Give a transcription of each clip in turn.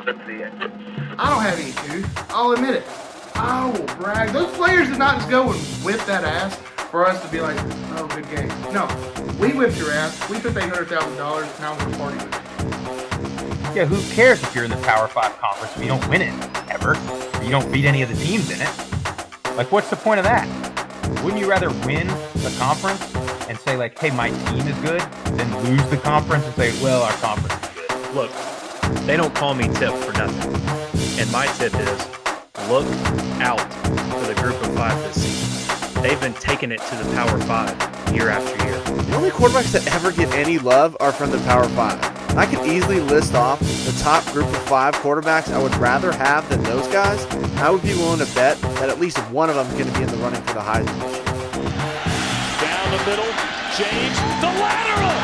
I don't have any tooth. I'll admit it. I will brag. Those players did not just go and whip that ass for us to be like, oh, good game. No, we whipped your ass. We took $800,000. Now we're partying with it. Yeah, who cares if you're in the Power 5 conference if you don't win it, ever? Or you don't beat any of the teams in it? Like, what's the point of that? Wouldn't you rather win the conference and say, like, hey, my team is good, than lose the conference and say, well, our conference is good? Look, they don't call me Tip for nothing. And my tip is, look out for the Group of 5 this season. They've been taking it to the Power 5 year after year. The only quarterbacks that ever get any love are from the Power 5. I could easily list off the top Group of 5 quarterbacks I would rather have than those guys. I would be willing to bet that at least one of them is going to be in the running for the Heisman this year. Down the middle, James, the lateral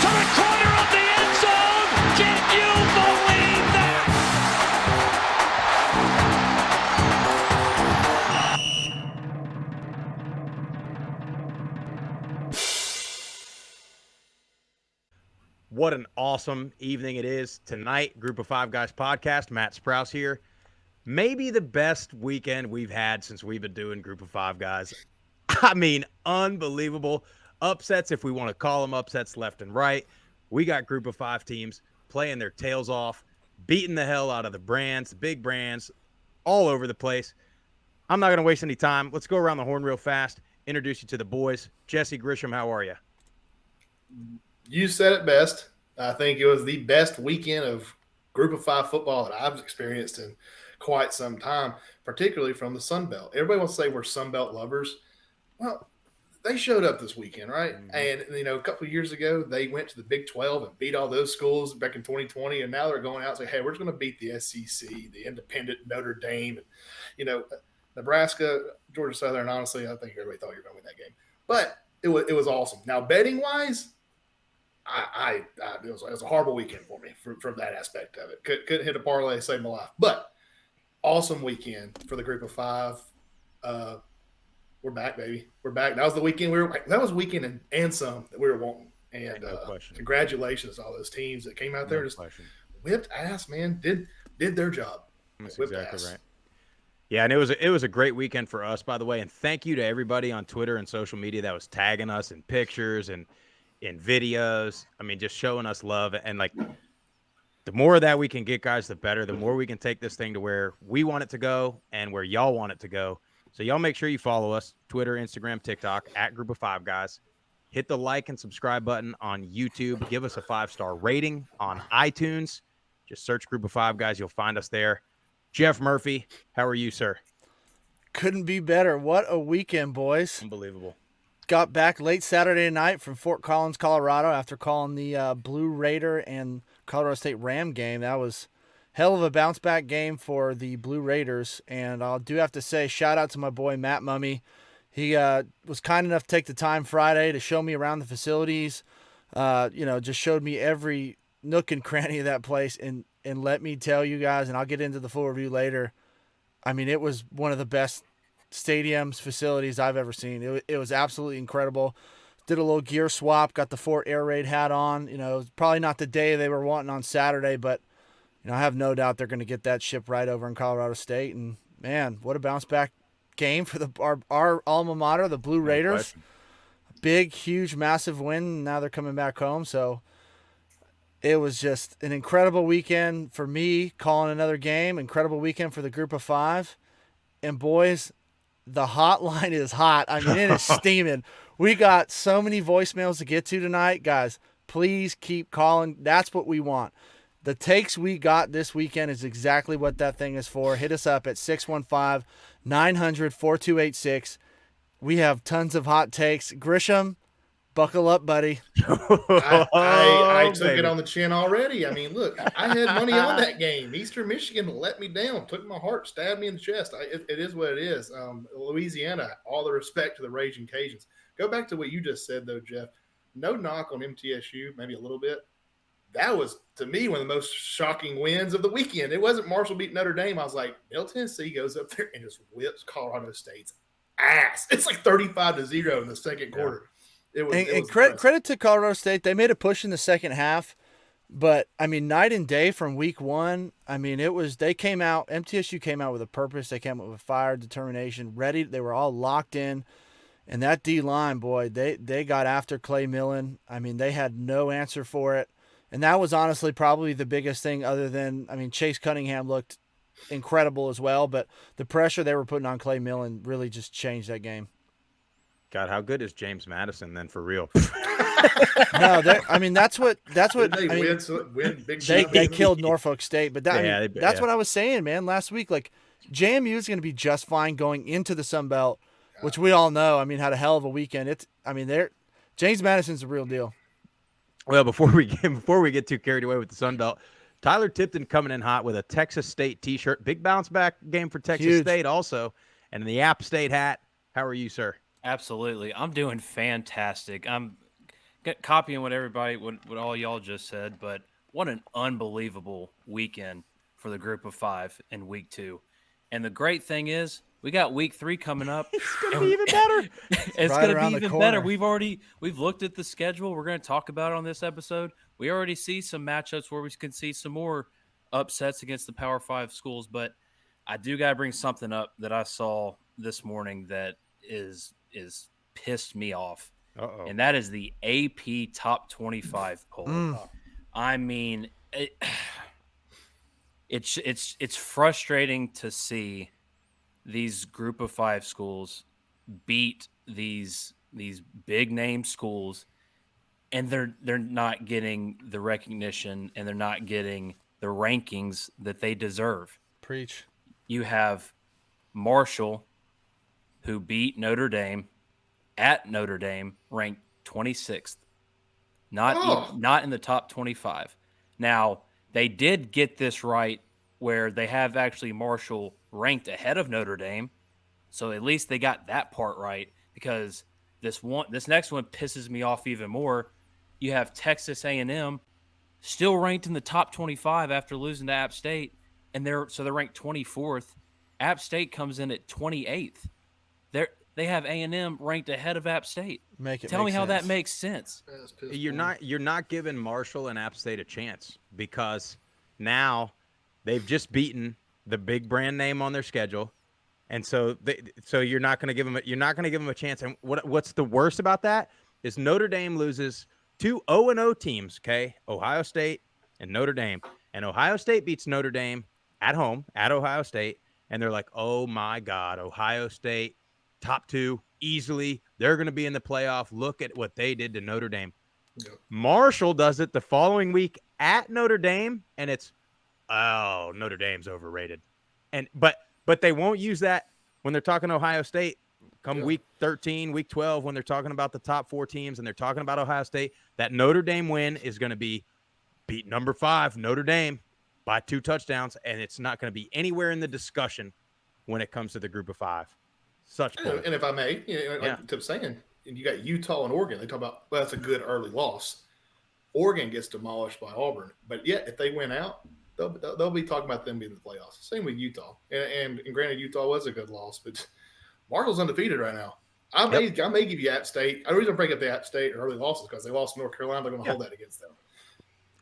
to the corner of the end zone. Can you believe that? What an awesome evening it is tonight. Group of 5 Guys podcast. Matt Sprouse here. Maybe the best weekend we've had since we've been doing Group of 5 Guys. I mean, unbelievable upsets, if we want to call them upsets, left and right. We got Group of 5 teams playing their tails off, beating the hell out of the brands, the big brands, all over the place. I'm not going to waste any time. Let's go around the horn real fast, introduce you to the boys. Jesse Grisham, how are you? You said it best. I think it was the best weekend of Group of 5 football that I've experienced in quite some time, particularly from the Sun Belt. Everybody wants to say we're Sun Belt lovers. Well, they showed up this weekend, right? Mm-hmm. And, a couple of years ago, they went to the Big 12 and beat all those schools back in 2020. And now they're going out and saying, hey, we're just going to beat the SEC, the independent Notre Dame, and, Nebraska, Georgia Southern. Honestly, I think everybody thought you were going to win that game. But it was awesome. Now, betting-wise, it was a horrible weekend for me from that aspect of it. Couldn't hit a parlay to save my life. But awesome weekend for the Group of 5. We're back, baby. We're back. That was the weekend that was weekend and some that we were wanting. And congratulations to all those teams that came out there and just whipped ass, man. Did their job. That's exactly right. Yeah, and it was a great weekend for us, by the way. And thank you to everybody on Twitter and social media that was tagging us in pictures and in videos. I mean, just showing us love. And like, the more of that we can get, guys, the better. The more we can take this thing to where we want it to go and where y'all want it to go. So y'all make sure you follow us, Twitter, Instagram, TikTok, at Group of 5 Guys. Hit the like and subscribe button on YouTube. Give us a 5-star rating on iTunes. Just search Group of 5 Guys. You'll find us there. Jeff Murphy, how are you, sir? Couldn't be better. What a weekend, boys. Unbelievable. Got back late Saturday night from Fort Collins, Colorado after calling the Blue Raider and Colorado State Ram game. That was hell of a bounce-back game for the Blue Raiders. And I do have to say, shout out to my boy Matt Mummy. He was kind enough to take the time Friday to show me around the facilities. Just showed me every nook and cranny of that place. And let me tell you guys, and I'll get into the full review later, I mean, it was one of the best stadiums, facilities I've ever seen. It was absolutely incredible. Did a little gear swap, got the Fort Air Raid hat on. Probably not the day they were wanting on Saturday, but I have no doubt they're going to get that ship right over in Colorado State. And man, what a bounce back game for our alma mater, the Blue Raiders. Big, huge, massive win. Now they're coming back home. So it was just an incredible weekend for me calling another game. Incredible weekend for the Group of 5. And boys, the hotline is hot. I mean, it is steaming. We got so many voicemails to get to tonight. Guys, please keep calling. That's what we want. The takes we got this weekend is exactly what that thing is for. Hit us up at 615-900-4286. We have tons of hot takes. Grisham, buckle up, buddy. I took it on the chin already. I mean, look, I had money on that game. Eastern Michigan let me down, took my heart, stabbed me in the chest. It is what it is. Louisiana, all the respect to the Raging Cajuns. Go back to what you just said, though, Jeff. No knock on MTSU, maybe a little bit. That was, to me, one of the most shocking wins of the weekend. It wasn't Marshall beat Notre Dame. I was like, Middle Tennessee goes up there and just whips Colorado State's ass. It's like 35-0 in the second quarter. It was credit to Colorado State. They made a push in the second half. But I mean, night and day from week one. I mean, MTSU came out with a purpose. They came out with fire, determination, ready. They were all locked in. And that D line, boy, they got after Clay Millen. I mean, they had no answer for it. And that was honestly probably the biggest thing, other than, I mean, Chase Cunningham looked incredible as well, but the pressure they were putting on Clay Millen really just changed that game. God, how good is James Madison then for real? No, I mean that's what Did they I mean, win big they time? killed Norfolk State, but that, Yeah, I mean, they- that's yeah. what I was saying, man. Last week, like JMU is going to be just fine going into the Sun Belt, which we all know. I mean, had a hell of a weekend. James Madison's the real deal. Well, before we get too carried away with the Sun Belt, Tyler Tipton coming in hot with a Texas State T-shirt. Big bounce back game for Texas Huge. State also, and the App State hat. How are you, sir? Absolutely. I'm doing fantastic. I'm copying what all y'all just said, but what an unbelievable weekend for the group of 5 in week 2. And the great thing is we got week 3 coming up. It's gonna be even better. It's Right going to around be the even better. corner. We've looked at the schedule. We're going to talk about it on this episode. We already see some matchups where we can see some more upsets against the Power 5 schools, but I do got to bring something up that I saw this morning that is pissed me off. Uh-oh. And that is the AP Top 25 poll. I mean, it's frustrating to see these group of 5 schools beat these big name schools, and they're not getting the recognition and they're not getting the rankings that they deserve. Preach. You have Marshall, who beat Notre Dame at Notre Dame, ranked 26th, not in the top 25. Now, they did get this right where they have actually Marshall ranked ahead of Notre Dame, so at least they got that part right, because this next one pisses me off even more. You have Texas A&M still ranked in the top 25 after losing to App State, and they're ranked 24th. App State comes in at 28th. They have A&M ranked ahead of App State. Tell me how that makes sense. You're not giving Marshall and App State a chance, because now they've just beaten the big brand name on their schedule, and so you're not going to give them a chance. And what's the worst about that is Notre Dame loses 2 0-0 teams. Okay, Ohio State and Notre Dame, and Ohio State beats Notre Dame at home at Ohio State, and they're like, oh my God, Ohio State. Top 2 easily. They're going to be in the playoff. Look at what they did to Notre Dame. Yep. Marshall does it the following week at Notre Dame, and it's, oh, Notre Dame's overrated. But they won't use that when they're talking Ohio State come week 13, week 12, when they're talking about the top 4 teams and they're talking about Ohio State. That Notre Dame win is going to be beat number 5 Notre Dame by 2 touchdowns, and it's not going to be anywhere in the discussion when it comes to the group of 5. Such bull. And if I may, like Tip's saying, you got Utah and Oregon. They talk about, well, that's a good early loss. Oregon gets demolished by Auburn, but yet if they win out, they'll be talking about them being in the playoffs. Same with Utah, and granted, Utah was a good loss, but Marshall's undefeated right now. I may give you App State. The reason I bring up the App State early losses because they lost to North Carolina. They're going to hold that against them.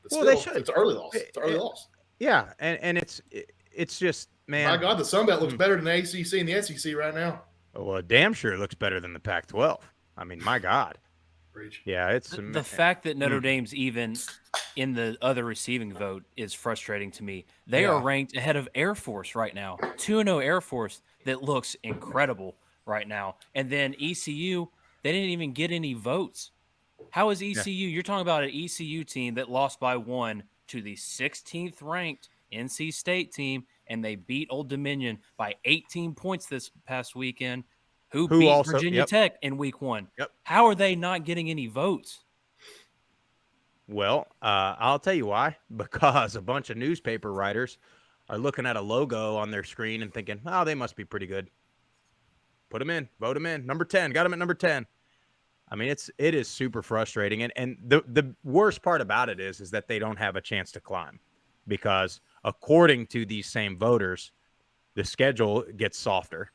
But Well, still, they should. it's an early loss. It's an early loss. Yeah, and it's just, man. My God, the Sun Belt looks better than the ACC and the SEC right now. Well, damn sure it looks better than the Pac-12. I mean, my God. Preach. Yeah, it's The fact that Notre Dame's even in the other receiving vote is frustrating to me. They are ranked ahead of Air Force right now. 2-0 Air Force that looks incredible right now. And then ECU, they didn't even get any votes. How is ECU? You're talking about an ECU team that lost by 1 to the 16th ranked NC State team, and they beat Old Dominion by 18 points this past weekend, who beat also, Virginia Tech in week 1. Yep. How are they not getting any votes? Well, I'll tell you why. Because a bunch of newspaper writers are looking at a logo on their screen and thinking, oh, they must be pretty good. Put them in. Vote them in. Number 10. Got them at number 10. I mean, it is super frustrating. And the worst part about it is that they don't have a chance to climb. Because according to these same voters, the schedule gets softer.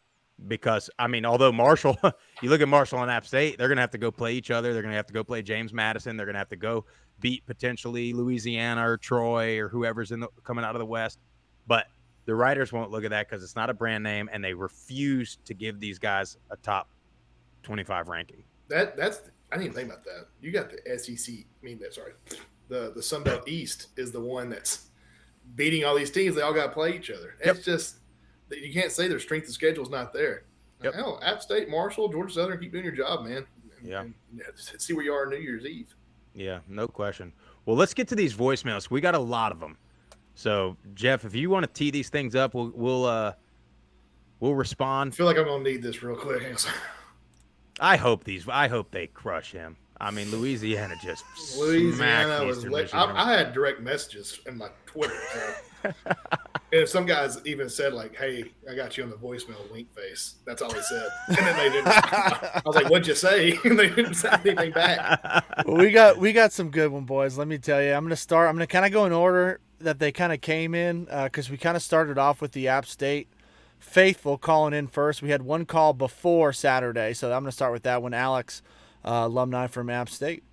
because I mean, although Marshall, you look at Marshall and App State, they're going to have to go play each other. They're going to have to go play James Madison. They're going to have to go beat potentially Louisiana or Troy or whoever's coming out of the West. But the writers won't look at that because it's not a brand name, and they refuse to give these guys a top 25 ranking. That's I didn't even think about that. You got the SEC. The Sun Belt East is the one that's beating all these teams. They all got to play each other. Yep. It's just you can't say their strength of schedule is not there. Yep. Hell, App State, Marshall, Georgia Southern, keep doing your job, man. And see where you are on New Year's Eve. Yeah, no question. Well, let's get to these voicemails. We got a lot of them. So, Jeff, if you want to tee these things up, we'll respond. I feel like I'm gonna need this real quick. I hope they crush him. I mean, Louisiana just Louisiana was Eastern lit. Michigan. I had direct messages in my Twitter. And some guys even said like, "Hey, I got you on the voicemail, wink face." That's all they said. And then they didn't. I was like, "What'd you say?" And they didn't say anything back. Well, we got some good one, boys. Let me tell you. I'm gonna kind of go in order that they kind of came in because we kind of started off with the App State faithful calling in first. We had one call before Saturday, so I'm gonna start with that one. Alex, alumni from App State.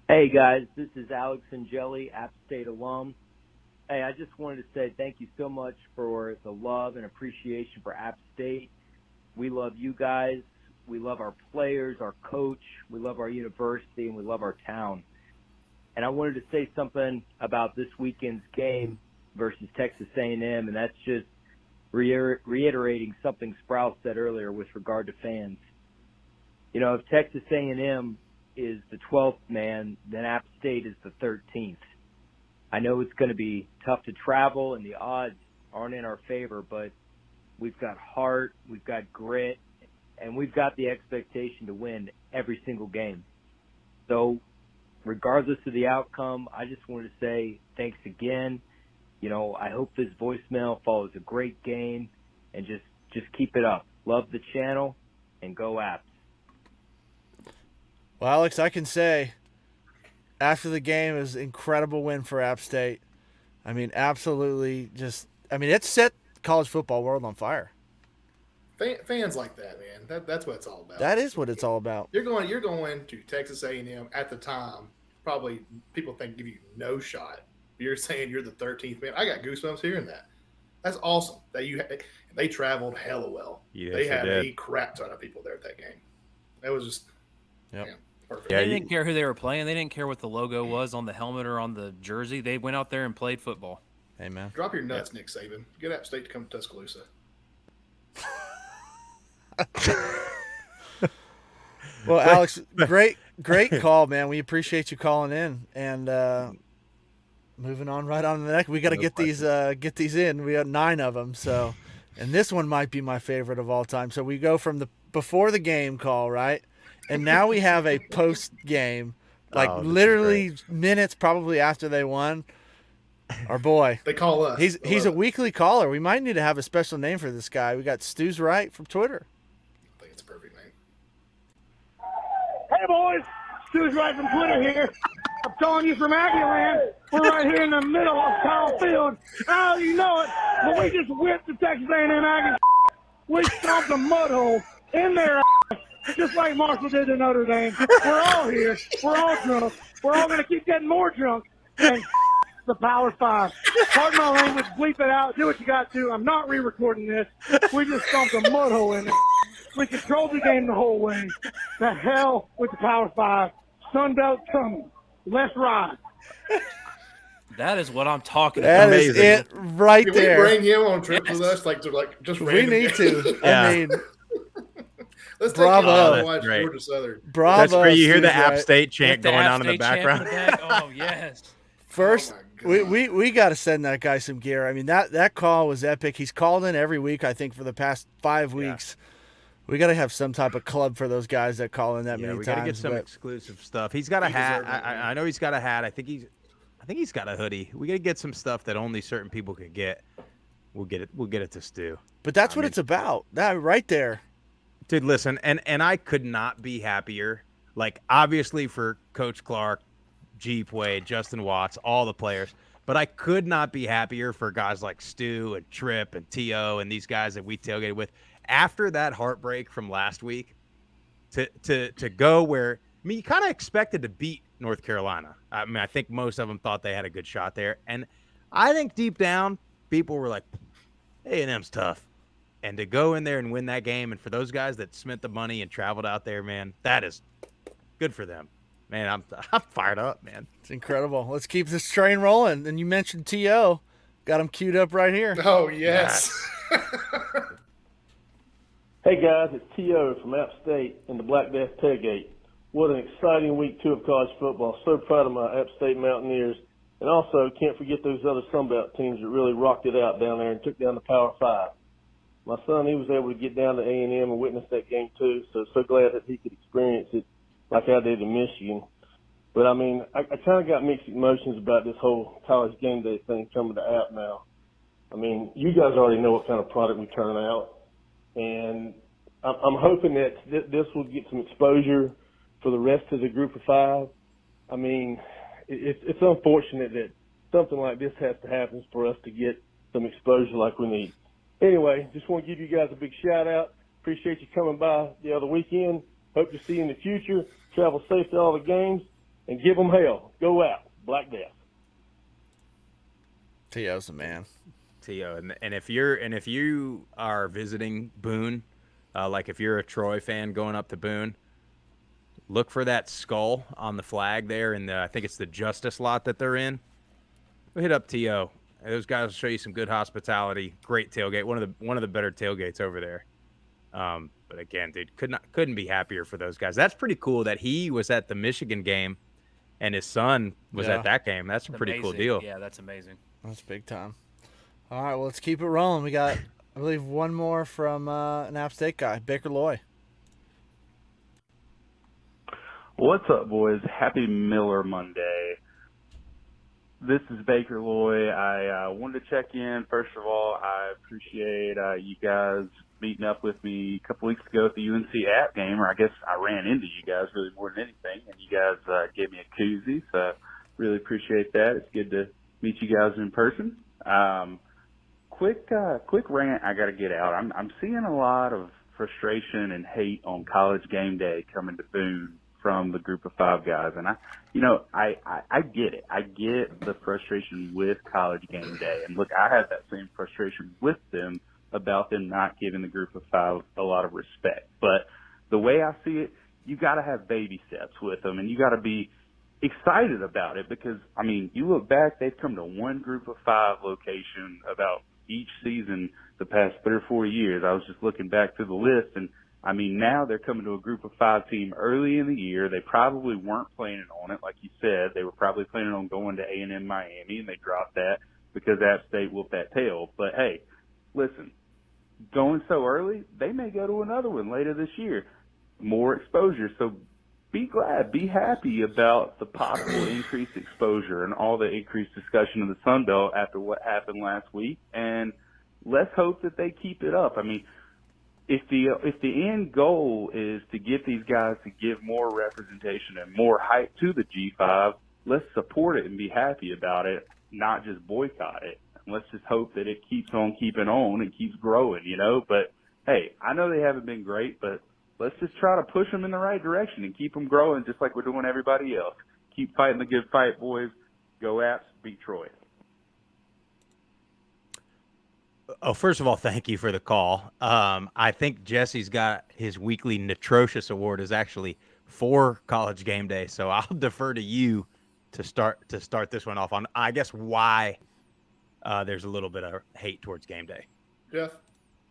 Hey guys, this is Alex Angeli, App State alum. Hey, I just wanted to say thank you so much for the love and appreciation for App State. We love you guys. We love our players, our coach. We love our university, and we love our town. And I wanted to say something about this weekend's game versus Texas A&M, and that's just reiterating something Sprouse said earlier with regard to fans. You know, if Texas A&M is the 12th man, then App State is the 13th. I know it's going to be tough to travel and the odds aren't in our favor, but we've got heart, we've got grit, and we've got the expectation to win every single game. So regardless of the outcome, I just wanted to say thanks again. You know, I hope this voicemail follows a great game and just keep it up. Love the channel and go Apps. Well, Alex, I can say after the game, it was an incredible win for App State. I mean, absolutely it set college football world on fire. Fans like that, man. That's what it's all about. That is what it's all about. You're going to Texas A&M at the time. Probably people give you no shot. You're saying you're the 13th man. I got goosebumps hearing that. That's awesome. They traveled hella well. Yes, they had did. a crap ton of people there at that game. It was just perfect. Yeah, They didn't care who they were playing. They didn't care what the logo was on the helmet or on the jersey. They went out there and played football. Hey, man. Drop your nuts, Nick Saban. Get App State to come to Tuscaloosa. Well, Alex, great call, man. We appreciate you calling in and moving on right on to the next. We got to get these in. We got 9 of them, so and this one might be my favorite of all time. So we go from the before the game call, right? And now we have a post game, literally minutes probably after they won. Our boy, they call us. He's a weekly caller. We might need to have a special name for this guy. We got Stu's Right from Twitter. I think it's a perfect name. Hey boys, Stu's Right from Twitter here. I'm calling you from Aggieland. We're right here in the middle of Kyle Field. Oh, you know it, but we just whipped the Texas A&M Aggies. We stomped a mud hole in their ass, just like Marshall did to Notre Dame. We're all here. We're all drunk. We're all going to keep getting more drunk. And the Power 5. Pardon my language. Bleep it out. Do what you got to. I'm not re-recording this. We just stomped a mud hole in it. We controlled the game the whole way. The hell with the Power 5. Sunbelt coming. Let's ride. That is what I'm talking That about. is it right Can there. we bring him on trips with us? Just We random need games? to. Yeah. I mean, Let's take Bravo. him out That's and watch great. Georgia Southern. bravo. That's where you hear the Stu's App Right. State chant With the going App on in the State champ background. in the back. Oh, yes. First, Oh my God. we got to send that guy some gear. I mean, that call was epic. He's called in every week, I think, for the past 5 weeks. We got to have some type of club for those guys that call in that Yeah, many we times. got to get some but- exclusive stuff. He's got a He hat. deserves it, man. I know he's got a hat. I think he's got a hoodie. We got to get some stuff that only certain people could get. We'll get it to Stu. But that's I what mean- it's about. That right there. Dude, listen, and I could not be happier. Like, obviously for Coach Clark, Jeep Wade, Justin Watts, all the players. But I could not be happier for guys like Stu and Tripp and T.O. and these guys that we tailgated with. After that heartbreak from last week, to go where – I mean, you kind of expected to beat North Carolina. I mean, I think most of them thought they had a good shot there. And I think deep down, people were like, A&M's tough. And to go in there and win that game, and for those guys that spent the money and traveled out there, man, that is good for them. Man, I'm fired up, man. It's incredible. Let's keep this train rolling. And you mentioned T.O. Got him queued up right here. Oh, yes. Hey, guys, it's T.O. from App State in the Black Death Tailgate. What an exciting week 2 of college football. So proud of my App State Mountaineers. And also, can't forget those other Sunbelt teams that really rocked it out down there and took down the Power 5. My son, he was able to get down to A&M and witness that game too, so glad that he could experience it like I did in Michigan. But, I mean, I kind of got mixed emotions about this whole college game day thing coming to App now. I mean, you guys already know what kind of product we turn out. And I'm hoping that this will get some exposure for the rest of the group of 5. I mean, it's unfortunate that something like this has to happen for us to get some exposure like we need. Anyway, just want to give you guys a big shout out. Appreciate you coming by the other weekend. Hope to see you in the future. Travel safe to all the games and give them hell. Go out. Black Death. T.O.'s the man. T.O. And if you are visiting Boone, like if you're a Troy fan going up to Boone, look for that skull on the flag there in I think it's the Justice lot that they're in. We'll hit up T.O. Those guys will show you some good hospitality. Great tailgate. One of the better tailgates over there. But again, dude, couldn't be happier for those guys. That's pretty cool that he was at the Michigan game and his son was at that game. That's a pretty cool deal. Yeah, that's amazing. That's big time. All right, well, let's keep it rolling. We got, I believe, one more from an App State guy, Baker Loy. What's up, boys? Happy Miller Monday. This is Baker Loy. I wanted to check in. First of all, I appreciate you guys meeting up with me a couple weeks ago at the UNC App game, or I guess I ran into you guys really more than anything, and you guys gave me a koozie, so really appreciate that. It's good to meet you guys in person. Quick rant I got to get out. I'm seeing a lot of frustration and hate on College Game Day coming to Boone from the group of 5 guys. And I get it. I get the frustration with College Game Day. And look, I had that same frustration with them about them not giving the group of 5 a lot of respect. But the way I see it, you got to have baby steps with them, and you got to be excited about it because, I mean, you look back, they've come to one group of 5 location about each season the past 3 or 4 years. I was just looking back through the list, and I mean, now they're coming to a group of 5 team early in the year. They probably weren't planning on it, like you said. They were probably planning on going to A&M Miami, and they dropped that because App State whooped that tail. But, hey, listen, going so early, they may go to another one later this year. More exposure. So be glad, be happy about the possible increased exposure and all the increased discussion of the Sun Belt after what happened last week. And let's hope that they keep it up. I mean, if the end goal is to get these guys to give more representation and more hype to the G5, let's support it and be happy about it, not just boycott it. And let's just hope that it keeps on keeping on and keeps growing, you know. But, hey, I know they haven't been great, but let's just try to push them in the right direction and keep them growing just like we're doing everybody else. Keep fighting the good fight, boys. Go Apps, beat Troy. Oh, first of all, thank you for the call. I think Jesse's got his weekly Netrocious Award is actually for College Game Day, so I'll defer to you to start this one off on, I guess, why there's a little bit of hate towards Game Day. Jeff,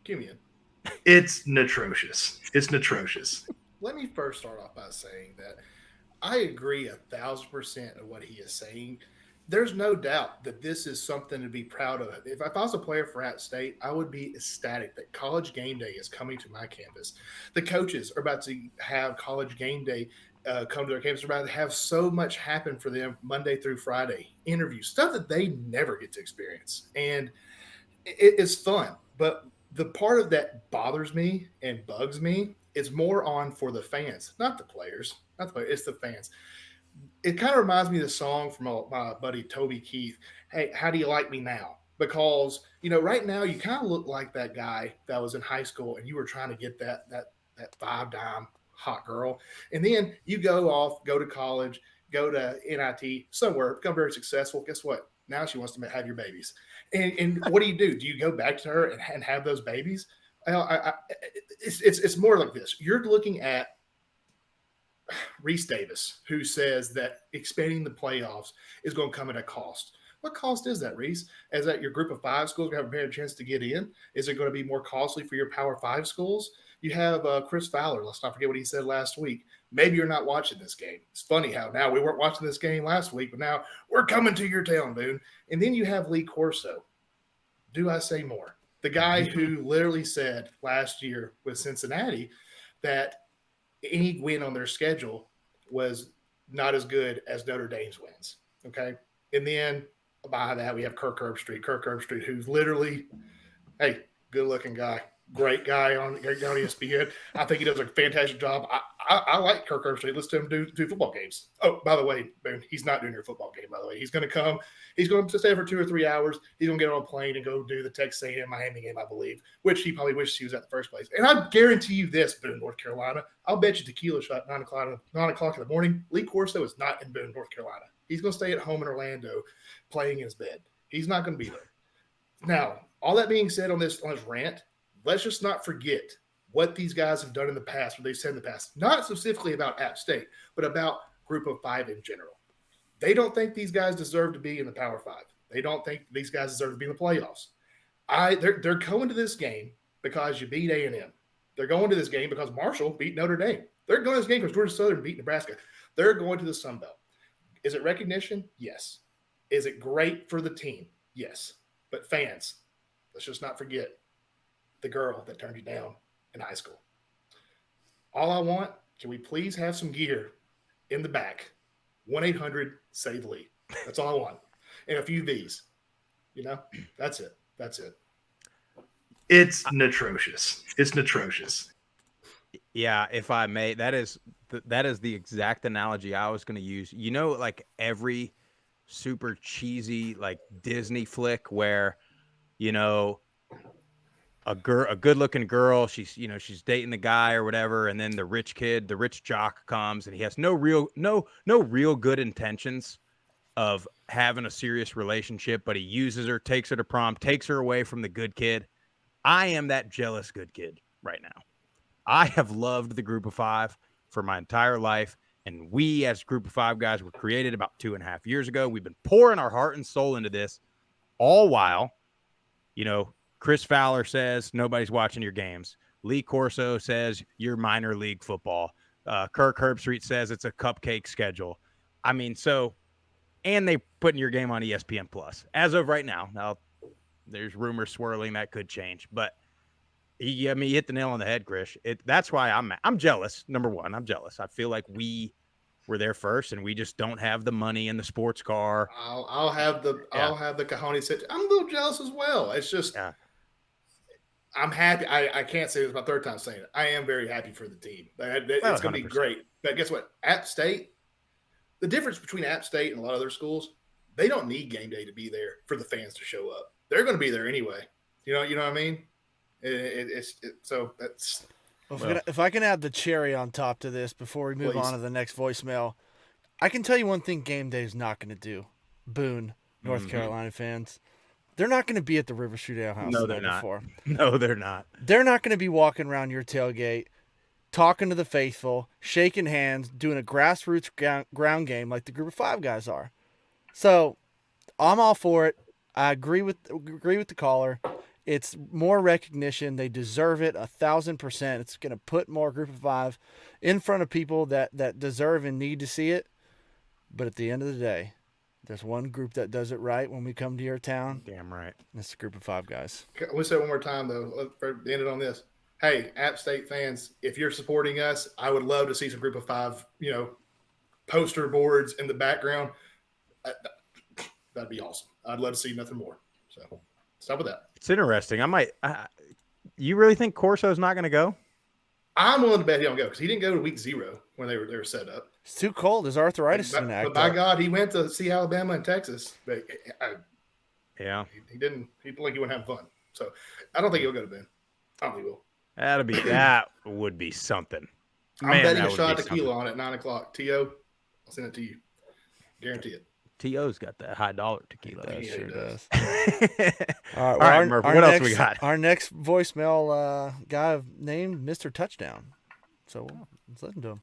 give me a It's atrocious. It's atrocious. Let me first start off by saying that I agree 1,000% of what he is saying. There's no doubt that this is something to be proud of. If I was a player for App State, I would be ecstatic that College Game Day is coming to my campus. The coaches are about to have College Game Day come to their campus. They're about to have so much happen for them Monday through Friday, interviews, stuff that they never get to experience. And it's fun. But the part of that bothers me and bugs me is more on for the fans, not the players. It's the fans. it kind of reminds me of the song from my buddy Toby Keith. Hey, how do you like me now? Because right now you kind of look like that guy that was in high school, and you were trying to get that 5-dime hot girl, and then you go to college, go to NIT somewhere, become very successful. Guess what? Now she wants to have your babies, and what do? Do you go back to her and have those babies? It's more like this. You're looking at Reese Davis, who says that expanding the playoffs is going to come at a cost. What cost is that, Reese? Is that your group of 5 schools going to have a better chance to get in? Is it going to be more costly for your Power 5 schools? You have Chris Fowler. Let's not forget what he said last week. Maybe you're not watching this game. It's funny how now we weren't watching this game last week, but now we're coming to your town, Boone. And then you have Lee Corso. Do I say more? The guy who literally said last year with Cincinnati that any win on their schedule was not as good as Notre Dame's wins. Okay. And then behind that, we have Kirk Herbstreit, who's literally, hey, good looking guy, great guy on ESPN. I think he does a fantastic job. I like Kirk Herbstreit. Let's let him do football games. Oh, by the way, Boone, he's not doing your football game, by the way. He's going to come. He's going to stay for 2 or 3 hours. He's going to get on a plane and go do the Texas A&M Miami game, I believe, which he probably wishes he was at the first place. And I guarantee you this, Boone, North Carolina. I'll bet you tequila shot at 9 o'clock in the morning. Lee Corso is not in Boone, North Carolina. He's going to stay at home in Orlando playing in his bed. He's not going to be there. Now, all that being said on this rant, let's just not forget what these guys have done in the past, what they've said in the past, not specifically about App State, but about Group of 5 in general. They don't think these guys deserve to be in the Power 5. They don't think these guys deserve to be in the playoffs. They're going to this game because you beat A&M. They're going to this game because Marshall beat Notre Dame. They're going to this game because Georgia Southern beat Nebraska. They're going to the Sun Belt. Is it recognition? Yes. Is it great for the team? Yes. But fans, let's just not forget the girl that turned you down in high school. All I want, can we please have some gear in the back? 1-800-SAVE-LEE. That's all I want. And a few V's. That's it. It's atrocious. It's atrocious. Yeah, if I may, that is the exact analogy I was going to use. Like every super cheesy like Disney flick where, a good-looking girl, she's dating the guy or whatever, and then the rich jock comes, and he has no real good intentions of having a serious relationship, but he uses her, takes her to prom, takes her away from the good kid. I am that jealous good kid right now. I have loved the Group of 5 for my entire life, and we as Group of 5 guys were created about 2.5 years ago. We've been pouring our heart and soul into this, all while, Chris Fowler says nobody's watching your games. Lee Corso says you're minor league football. Kirk Herbstreit says it's a cupcake schedule. I mean, and they putting your game on ESPN Plus as of right now. Now, there's rumors swirling that could change, but you hit the nail on the head, Grish. That's why I'm jealous. Number one, I'm jealous. I feel like we were there first, and we just don't have the money in the sports car. I'll have the cojones. I'm a little jealous as well. It's just. Yeah. I'm happy. I can't say this my third time saying it. I am very happy for the team. It's going to be great. But guess what? App State, the difference between App State and a lot of other schools, they don't need game day to be there for the fans to show up. They're going to be there anyway. You know what I mean? So that's. If I can add the cherry on top to this before we move on to the next voicemail, I can tell you one thing game day is not going to do. Boone, North Carolina fans. They're not going to be at the River Street Ale House. No, they're not. No, they're not. They're not going to be walking around your tailgate, talking to the faithful, shaking hands, doing a grassroots ground game like the Group of 5 guys are. So, I'm all for it. I agree with the caller. It's more recognition. They deserve it 1,000%. It's going to put more Group of 5 in front of people that deserve and need to see it. But at the end of the day, there's one group that does it right when we come to your town. Damn right. And it's a Group of 5 guys. We'll say it one more time, though. Let's end it on this. Hey, App State fans, if you're supporting us, I would love to see some Group of 5, poster boards in the background. That'd be awesome. I'd love to see nothing more. So, stop with that. It's interesting. You really think Corso's not going to go? I'm willing to bet he don't go because he didn't go to week 0 when they were set up. It's too cold. His arthritis is going to act But by up. God, he went to see Alabama and Texas. But Yeah. he didn't. He didn't like he wouldn't have fun. So I don't think he'll go to Ben. I don't think he will. That would be something. I'm Man, betting that a would shot be of tequila something. on at 9 o'clock. T.O., I'll send it to you. Guarantee it. T.O.'s got that high dollar tequila. That Yeah, sure he does. All right, Murphy, what else we got? Our next voicemail guy named Mr. Touchdown. So let's listen to him.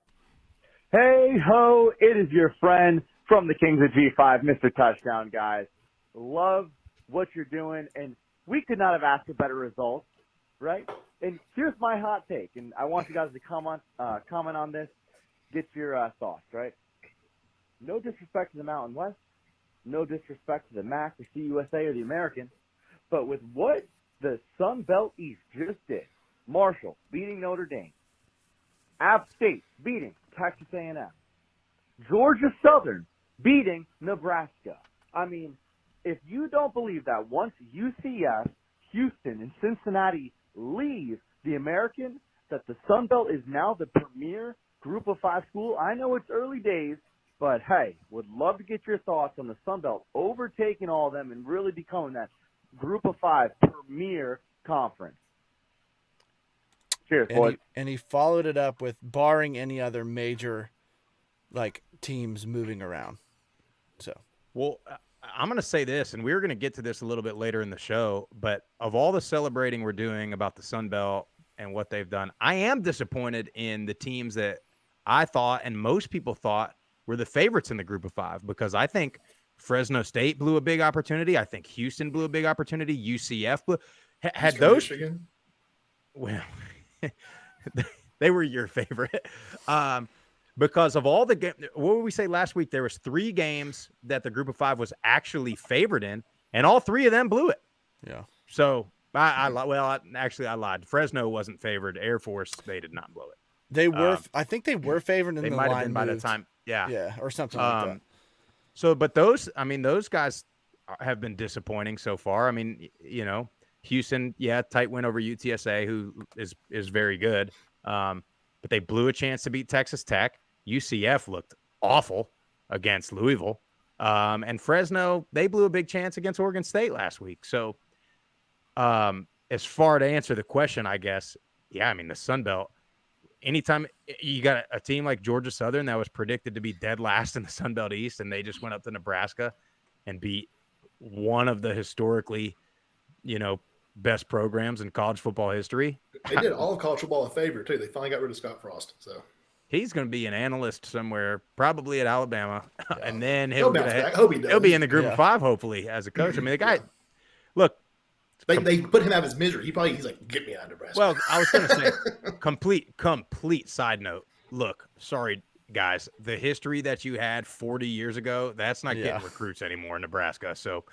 Hey ho, it is your friend from the Kings of G5, Mr. Touchdown, guys. Love what you're doing, and we could not have asked for better results, right? And here's my hot take, and I want you guys to comment on this, get your thoughts, right? No disrespect to the Mountain West, no disrespect to the MAC, the CUSA, or the American, but with what the Sun Belt East just did, Marshall beating Notre Dame, App State beating Texas A&M, Georgia Southern beating Nebraska. I mean, if you don't believe that once UCF, Houston, and Cincinnati leave the American, that the Sun Belt is now the premier Group of 5 school, I know it's early days, but hey, would love to get your thoughts on the Sun Belt overtaking all of them and really becoming that Group of 5 premier conference. Cheers, boys. And he followed it up with barring any other major teams moving around. So, well, I'm going to say this, and we're going to get to this a little bit later in the show, but of all the celebrating we're doing about the Sun Belt and what they've done, I am disappointed in the teams that I thought and most people thought were the favorites in the Group of 5, because I think Fresno State blew a big opportunity. I think Houston blew a big opportunity. UCF blew. Had those. Michigan? Well, they were your favorite. Because of all the games, what did we say last week? There was 3 games that the Group of 5 was actually favored in, and all 3 of them blew it. Yeah. So I lied. Fresno wasn't favored. Air Force, they did not blow it. They were. I think they were favored in they the might line have been by the moved. time. Yeah, or something like that. So, but those guys have been disappointing so far. I mean, Houston, tight win over UTSA, who is very good. But they blew a chance to beat Texas Tech. UCF looked awful against Louisville. And Fresno, they blew a big chance against Oregon State last week. So, as far to answer the question, I guess, the Sun Belt, anytime you got a team like Georgia Southern that was predicted to be dead last in the Sun Belt East, and they just went up to Nebraska and beat one of the historically, best programs in college football history. They did all of college football a favor, too. They finally got rid of Scott Frost. So he's going to be an analyst somewhere, probably at Alabama, and then he'll bounce back. Hope he does. He'll be in the Group of 5, hopefully, as a coach. I mean, the guy, look. They put him out of his misery. He's like, get me out of Nebraska. Well, I was going to say, complete side note. Look, sorry, guys, the history that you had 40 years ago, that's not getting recruits anymore in Nebraska. So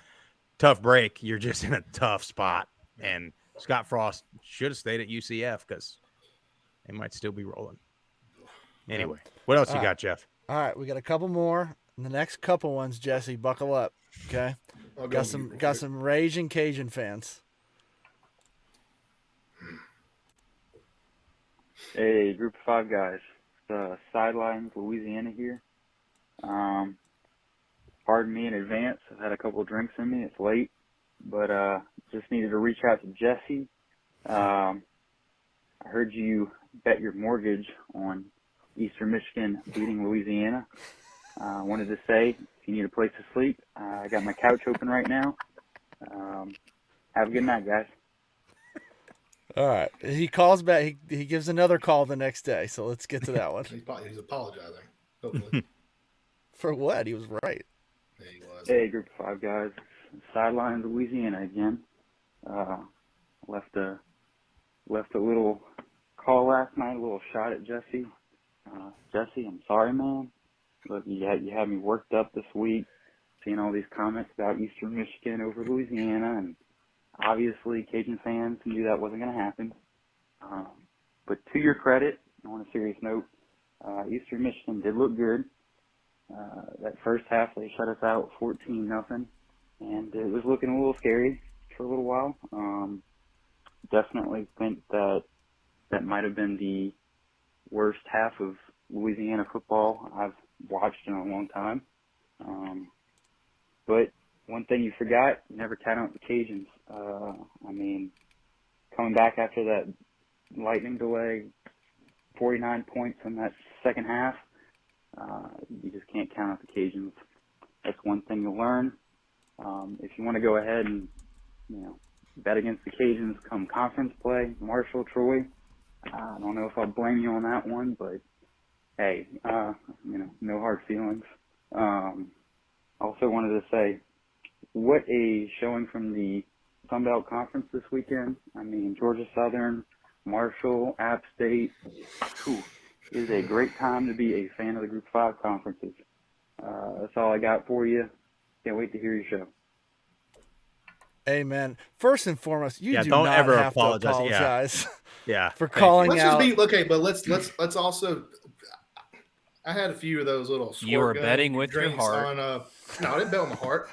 tough break. You're just in a tough spot. And Scott Frost should have stayed at UCF because they might still be rolling. Anyway, what else you got, Jeff? All right, we got a couple more. And the next couple ones, Jesse, buckle up. Okay. Got some raging Cajun fans. Hey, Group of 5 guys. Sidelines, Louisiana here. Pardon me in advance. I've had a couple of drinks in me. It's late, but just needed to reach out to Jesse. I heard you bet your mortgage on Eastern Michigan beating Louisiana. I wanted to say, if you need a place to sleep, I got my couch open right now. Have a good night, guys. All right. He calls back. He gives another call the next day. So let's get to that one. He's apologizing. Hopefully. For what? He was right. Yeah, he was. Hey, Group of 5 guys. Sideline Louisiana again. Left a little call last night, a little shot at Jesse. Jesse, I'm sorry, man. Look, you had me worked up this week, seeing all these comments about Eastern Michigan over Louisiana, and obviously Cajun fans knew that wasn't going to happen. But to your credit, on a serious note, Eastern Michigan did look good. That first half, they shut us out 14-0, and it was looking a little scary for a little while. Definitely think that might have been the worst half of Louisiana football I've watched in a long time. But one thing you forgot, never count out the Cajuns. I mean, coming back after that lightning delay, 49 points in that second half, you just can't count out the Cajuns. That's one thing to learn. If you want to go ahead and, bet against the Cajuns come conference play, Marshall, Troy, I don't know if I'll blame you on that one, but hey, no hard feelings. Also wanted to say, what a showing from the Sun Belt Conference this weekend. I mean, Georgia Southern, Marshall, App State. Whew, it is a great time to be a fan of the Group 5 conferences. That's all I got for you. Can't wait to hear your show. Amen. First and foremost, you do don't not ever have apologize. to apologize for Thank calling Let's out. just be okay, but let's also. I had a few of those little. You were squirt gun betting with your drinks heart. no, I didn't bet with my heart.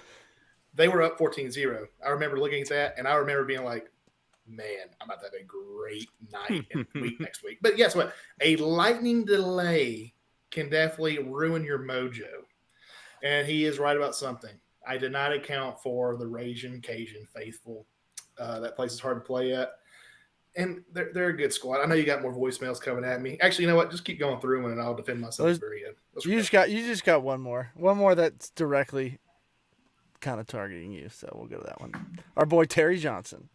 They were up 14-0. I remember looking at that, and I remember being like, "Man, I'm about to have a great night and week next week." But guess what? A lightning delay can definitely ruin your mojo, and he is right about something. I did not account for the Ragin' Cajun faithful. That place is hard to play at. And they're a good squad. I know you got more voicemails coming at me. Actually, you know what? Just keep going through them, and I'll defend myself at the very end. You just got one more that's directly kind of targeting you. So we'll go to that one. Our boy Terry Johnson.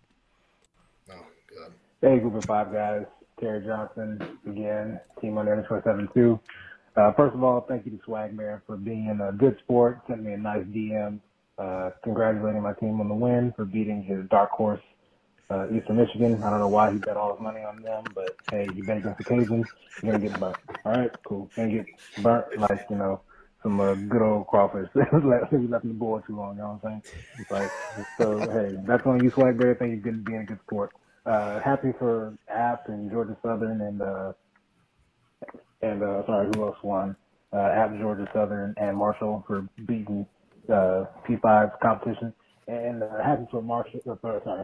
Oh, good. Hey, Group of 5 guys. Terry Johnson again. Team under 24/7 First of all, thank you to Swagbear for being a good sport. Sent me a nice DM. Congratulating my team on the win for beating his dark horse, Eastern Michigan. I don't know why he bet all his money on them, but hey, you bet against the Cajuns, you're going to get burnt. All right, cool. You're going to get burnt like, some good old crawfish. We left the board too long, you know what I'm saying? It's like, so, hey, that's on you, Swagbear. Thank you for being a good sport. Happy for App and Georgia Southern and sorry, who else won? App, Georgia Southern, and Marshall for beating P5 competition. And happy for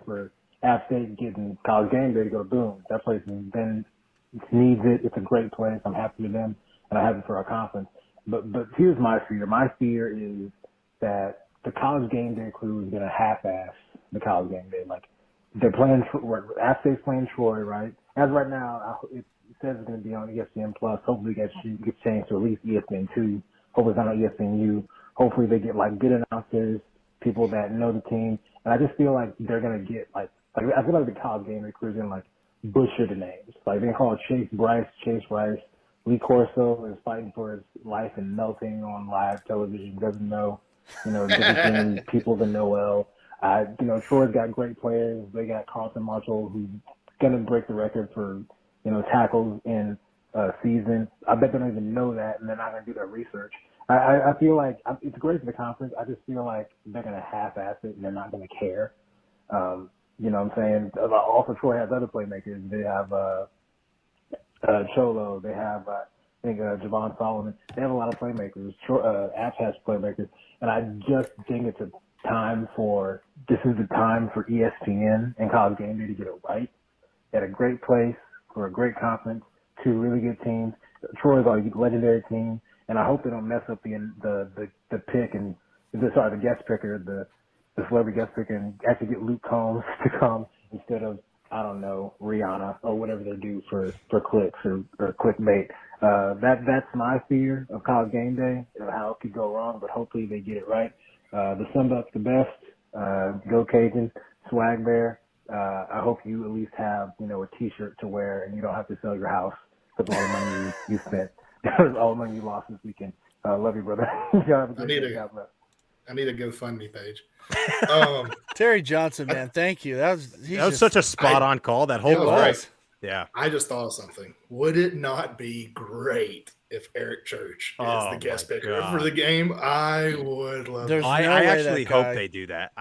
for App State getting College Game Day to go boom. That place needs it. It's a great place. I'm happy for them, and I'm happy for our conference. But here's my fear. My fear is that the College Game Day crew is going to half-ass the College Game Day. Like, they're playing, App State's playing Troy, right? As right now, it says it's going to be on ESPN Plus. Hopefully it gets changed to at least ESPN2. Hopefully it's not on ESPNU. Hopefully they get, good announcers, people that know the team. And I just feel like they're going to get, I feel like the College Game Day crew is going to, butcher the names. Like, they call it Chase Bryce. Lee Corso is fighting for his life and melting on live television. Doesn't know, different people than Noel. Troy's got great players. They got Carlton Marshall, who's going to break the record for, tackles in a season. I bet they don't even know that, and they're not going to do their research. I feel like it's great for the conference. I just feel like they're going to half-ass it, and they're not going to care. You know what I'm saying? Also, Troy has other playmakers. They have Cholo. They have, Javon Solomon. They have a lot of playmakers. App has playmakers. And I just think this is the time for ESPN and College Game Day to get it right. At a great place for a great conference, 2 really good teams. Troy's a legendary team, and I hope they don't mess up the pick and the guest picker, the celebrity guest picker, and actually get Luke Combs to come instead of, I don't know, Rihanna or whatever they do for clicks or clickbait. That's my fear of College Game Day, how it could go wrong, but hopefully they get it right. The Sun Belt's the best. Go Cajun, Swag Bear. I hope you at least have, a t-shirt to wear and you don't have to sell your house because all the money you spent, all the money you lost this weekend. Love you, brother. I need a GoFundMe page. Terry Johnson, man, thank you. That was such a spot-on call. That whole call. Right. Yeah. I just thought of something. Would it not be great if Eric Church is the guest picker for the game? I would love it. I actually hope they do that.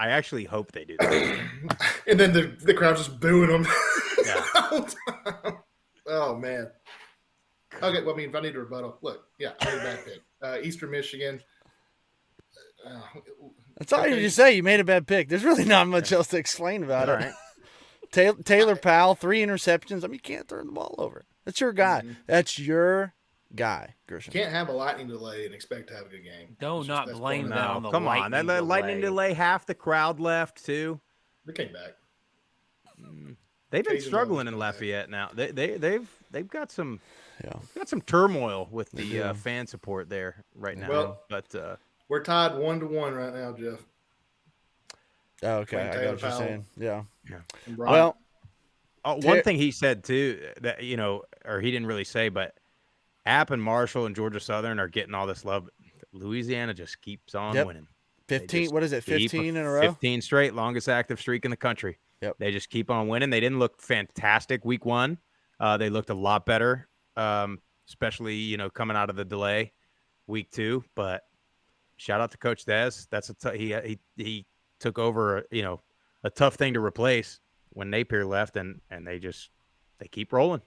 And then the crowd's just booing them. Yeah. Oh, man. Okay, well, if I need a rebuttal, look, I made a bad pick. Eastern Michigan. That's all you need to say. You made a bad pick. There's really not much else to explain about it. Right. Taylor Powell, 3 interceptions. You can't turn the ball over. That's your guy. Mm-hmm. That's your guy, Grisham. Can't have a lightning delay and expect to have a good game. Do not blame that on the come on. lightning That lightning delay, half the crowd left too. They came back. They've been Cajun struggling Bones in come Lafayette now. They've got some turmoil with the fan support there right now. Well, but we're tied 1-1 right now, Jeff. Oh, okay, I got what you're Powell. saying. Yeah. Well, one thing he said too that or he didn't really say, but App and Marshall and Georgia Southern are getting all this love. Louisiana just keeps on winning. 15. What is it? 15 in a row. 15 straight, longest active streak in the country. Yep. They just keep on winning. They didn't look fantastic week 1. They looked a lot better, especially coming out of the delay week 2. But shout out to Coach Dez. That's he took over a tough thing to replace when Napier left, and they keep rolling.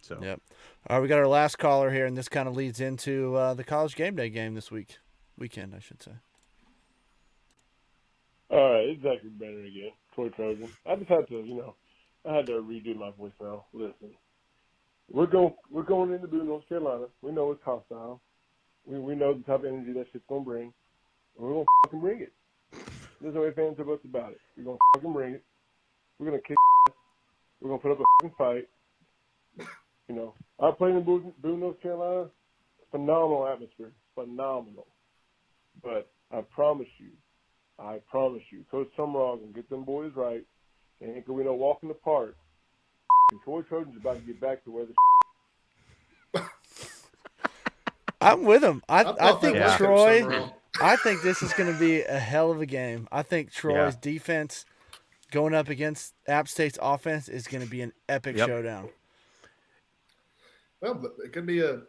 So yep. All right, we got our last caller here, and this kind of leads into the College Game Day game this weekend, I should say. All right, it's Zachary Brenner again, Troy Trojan. I just had to, I had to redo my voicemail. Listen, we're going into Boone, North Carolina. We know it's hostile. We know the type of energy that shit's gonna bring, and we're gonna fucking bring it. There's no way fans are about it. We're gonna fucking bring it. We're gonna kick ass. We're gonna put up a fucking fight. I played in Boone, North Carolina. Phenomenal atmosphere. Phenomenal. But I promise you, Coach Summerall can get them boys right. And ain't gonna be no walk in the park. Troy Trojan's about to get back to where the I'm with him. I think Troy. Summerall. I think this is going to be a hell of a game. I think Troy's defense going up against App State's offense is going to be an epic showdown. Well, but it could be a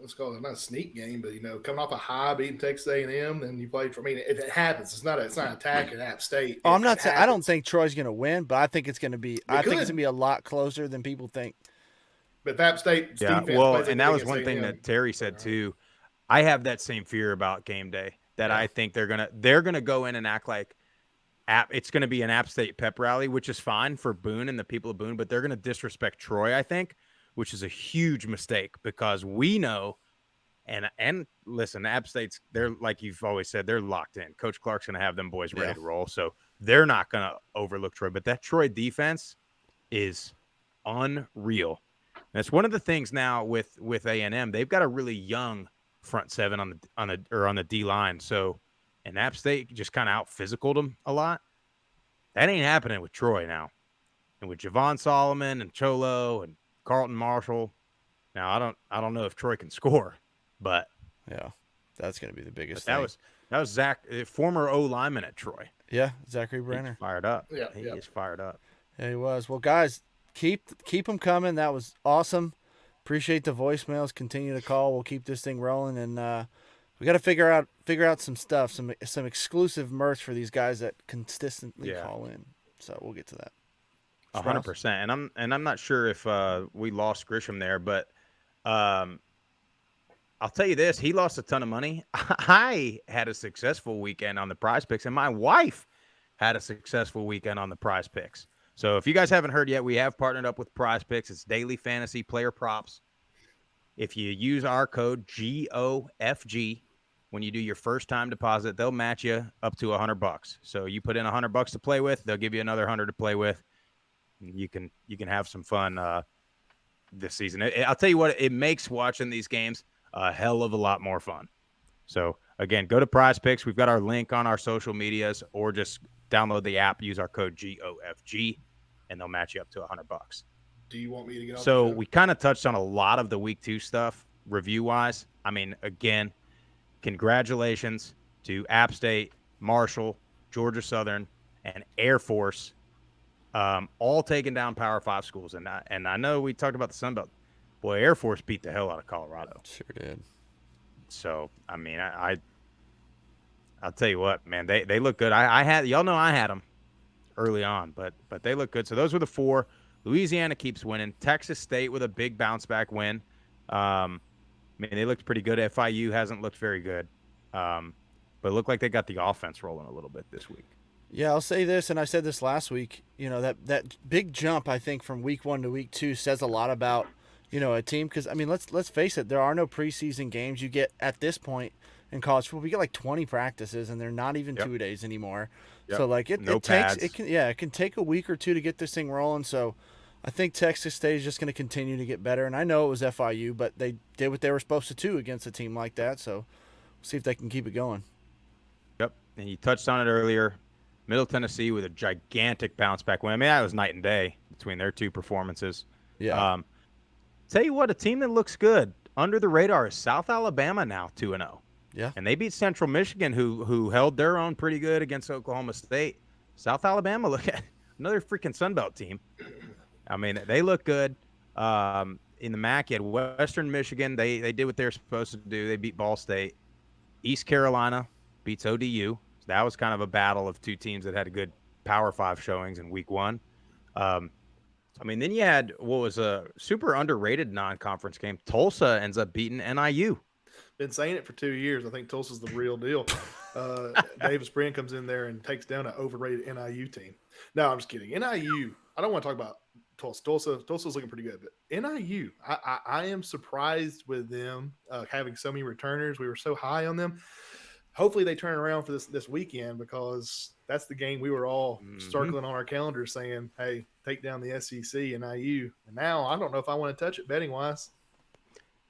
let's call it not a sneak game, but coming off a high, beating Texas A&M, then you play for. I mean, if it happens, it's not an attack at App State. I'm not saying I don't think Troy's going to win, but I think it's going to be. I think it's going to be a lot closer than people think. But if App State, and that was one thing that Terry said too. I have that same fear about game day. That I think they're gonna go in and act like it's going to be an App State pep rally, which is fine for Boone and the people of Boone, but they're going to disrespect Troy, I think, which is a huge mistake because we know, and listen, App State's, they're like you've always said, they're locked in. Coach Clark's going to have them boys ready to roll, so they're not going to overlook Troy. But that Troy defense is unreal. And it's one of the things now with A&M. They've got a really young front seven on the D line, so. And App State just kind of out-physicaled them a lot. That ain't happening with Troy now. And with Javon Solomon and Cholo and Carlton Marshall, now I don't know if Troy can score, but yeah, that's going to be the biggest thing. That was Zach, former O lineman at Troy. Yeah, Zachary Brenner. He's fired up. Yeah, he is fired up. Yeah, he was. Well, guys, keep them coming. That was awesome. Appreciate the voicemails. Continue to call. We'll keep this thing rolling, and we got to figure out some stuff, some exclusive merch for these guys that consistently call in. So we'll get to that. 100%. And I'm not sure if we lost Grisham there, but I'll tell you this: he lost a ton of money. I had a successful weekend on the Prize Picks, and my wife had a successful weekend on the Prize Picks. So if you guys haven't heard yet, we have partnered up with Prize Picks. It's daily fantasy player props. If you use our code GOFG. When you do your first time deposit, they'll match you up to $100. So you put in $100 to play with, they'll give you another 100 to play with. You can have some fun this season. I'll tell you what, it makes watching these games a hell of a lot more fun. So again, go to Prize Picks. We've got our link on our social medias, or just download the app, use our code GOFG, and they'll match you up to $100. Do you want me to get on? So we kind of touched on a lot of the week 2 stuff review wise. I mean, again, congratulations to App State, Marshall, Georgia Southern, and Air Force, all taking down Power 5 schools. And I know we talked about the Sun Belt. Boy, Air Force beat the hell out of Colorado. Sure did. So, I mean, I'll tell you what, man, they look good. I had them early on, but they look good. So those were the 4. Louisiana keeps winning. Texas State with a big bounce back win. I mean, they looked pretty good. FIU hasn't looked very good, but it looked like they got the offense rolling a little bit this week. Yeah, I'll say this, and I said this last week. That big jump, I think, from week 1 to week 2 says a lot about a team, because I mean, let's face it, there are no preseason games. You get at this point in college football, you get like 20 practices, and they're not even 2 days anymore. Yep. So like it can take a week or two to get this thing rolling. So I think Texas State is just going to continue to get better. And I know it was FIU, but they did what they were supposed to do against a team like that. So we'll see if they can keep it going. Yep, and you touched on it earlier. Middle Tennessee with a gigantic bounce back win. I mean, that was night and day between their two performances. Yeah. Tell you what, a team that looks good under the radar is South Alabama now 2-0. Yeah. And they beat Central Michigan, who held their own pretty good against Oklahoma State. South Alabama, look at another freaking Sunbelt team. I mean, they look good. In the MAC, you had Western Michigan. They did what they were supposed to do. They beat Ball State. East Carolina beats ODU. So that was kind of a battle of two teams that had a good Power 5 showings in week 1. I mean, then you had what was a super underrated non-conference game. Tulsa ends up beating NIU. Been saying it for 2 years. I think Tulsa's the real deal. Davis Brin comes in there and takes down an overrated NIU team. No, I'm just kidding. NIU, I don't want to talk about Tulsa. Tulsa's looking pretty good. But NIU, I am surprised with them having so many returners. We were so high on them. Hopefully they turn around for this weekend, because that's the game we were all circling on our calendar saying, hey, take down the SEC and NIU. And now I don't know if I want to touch it betting-wise.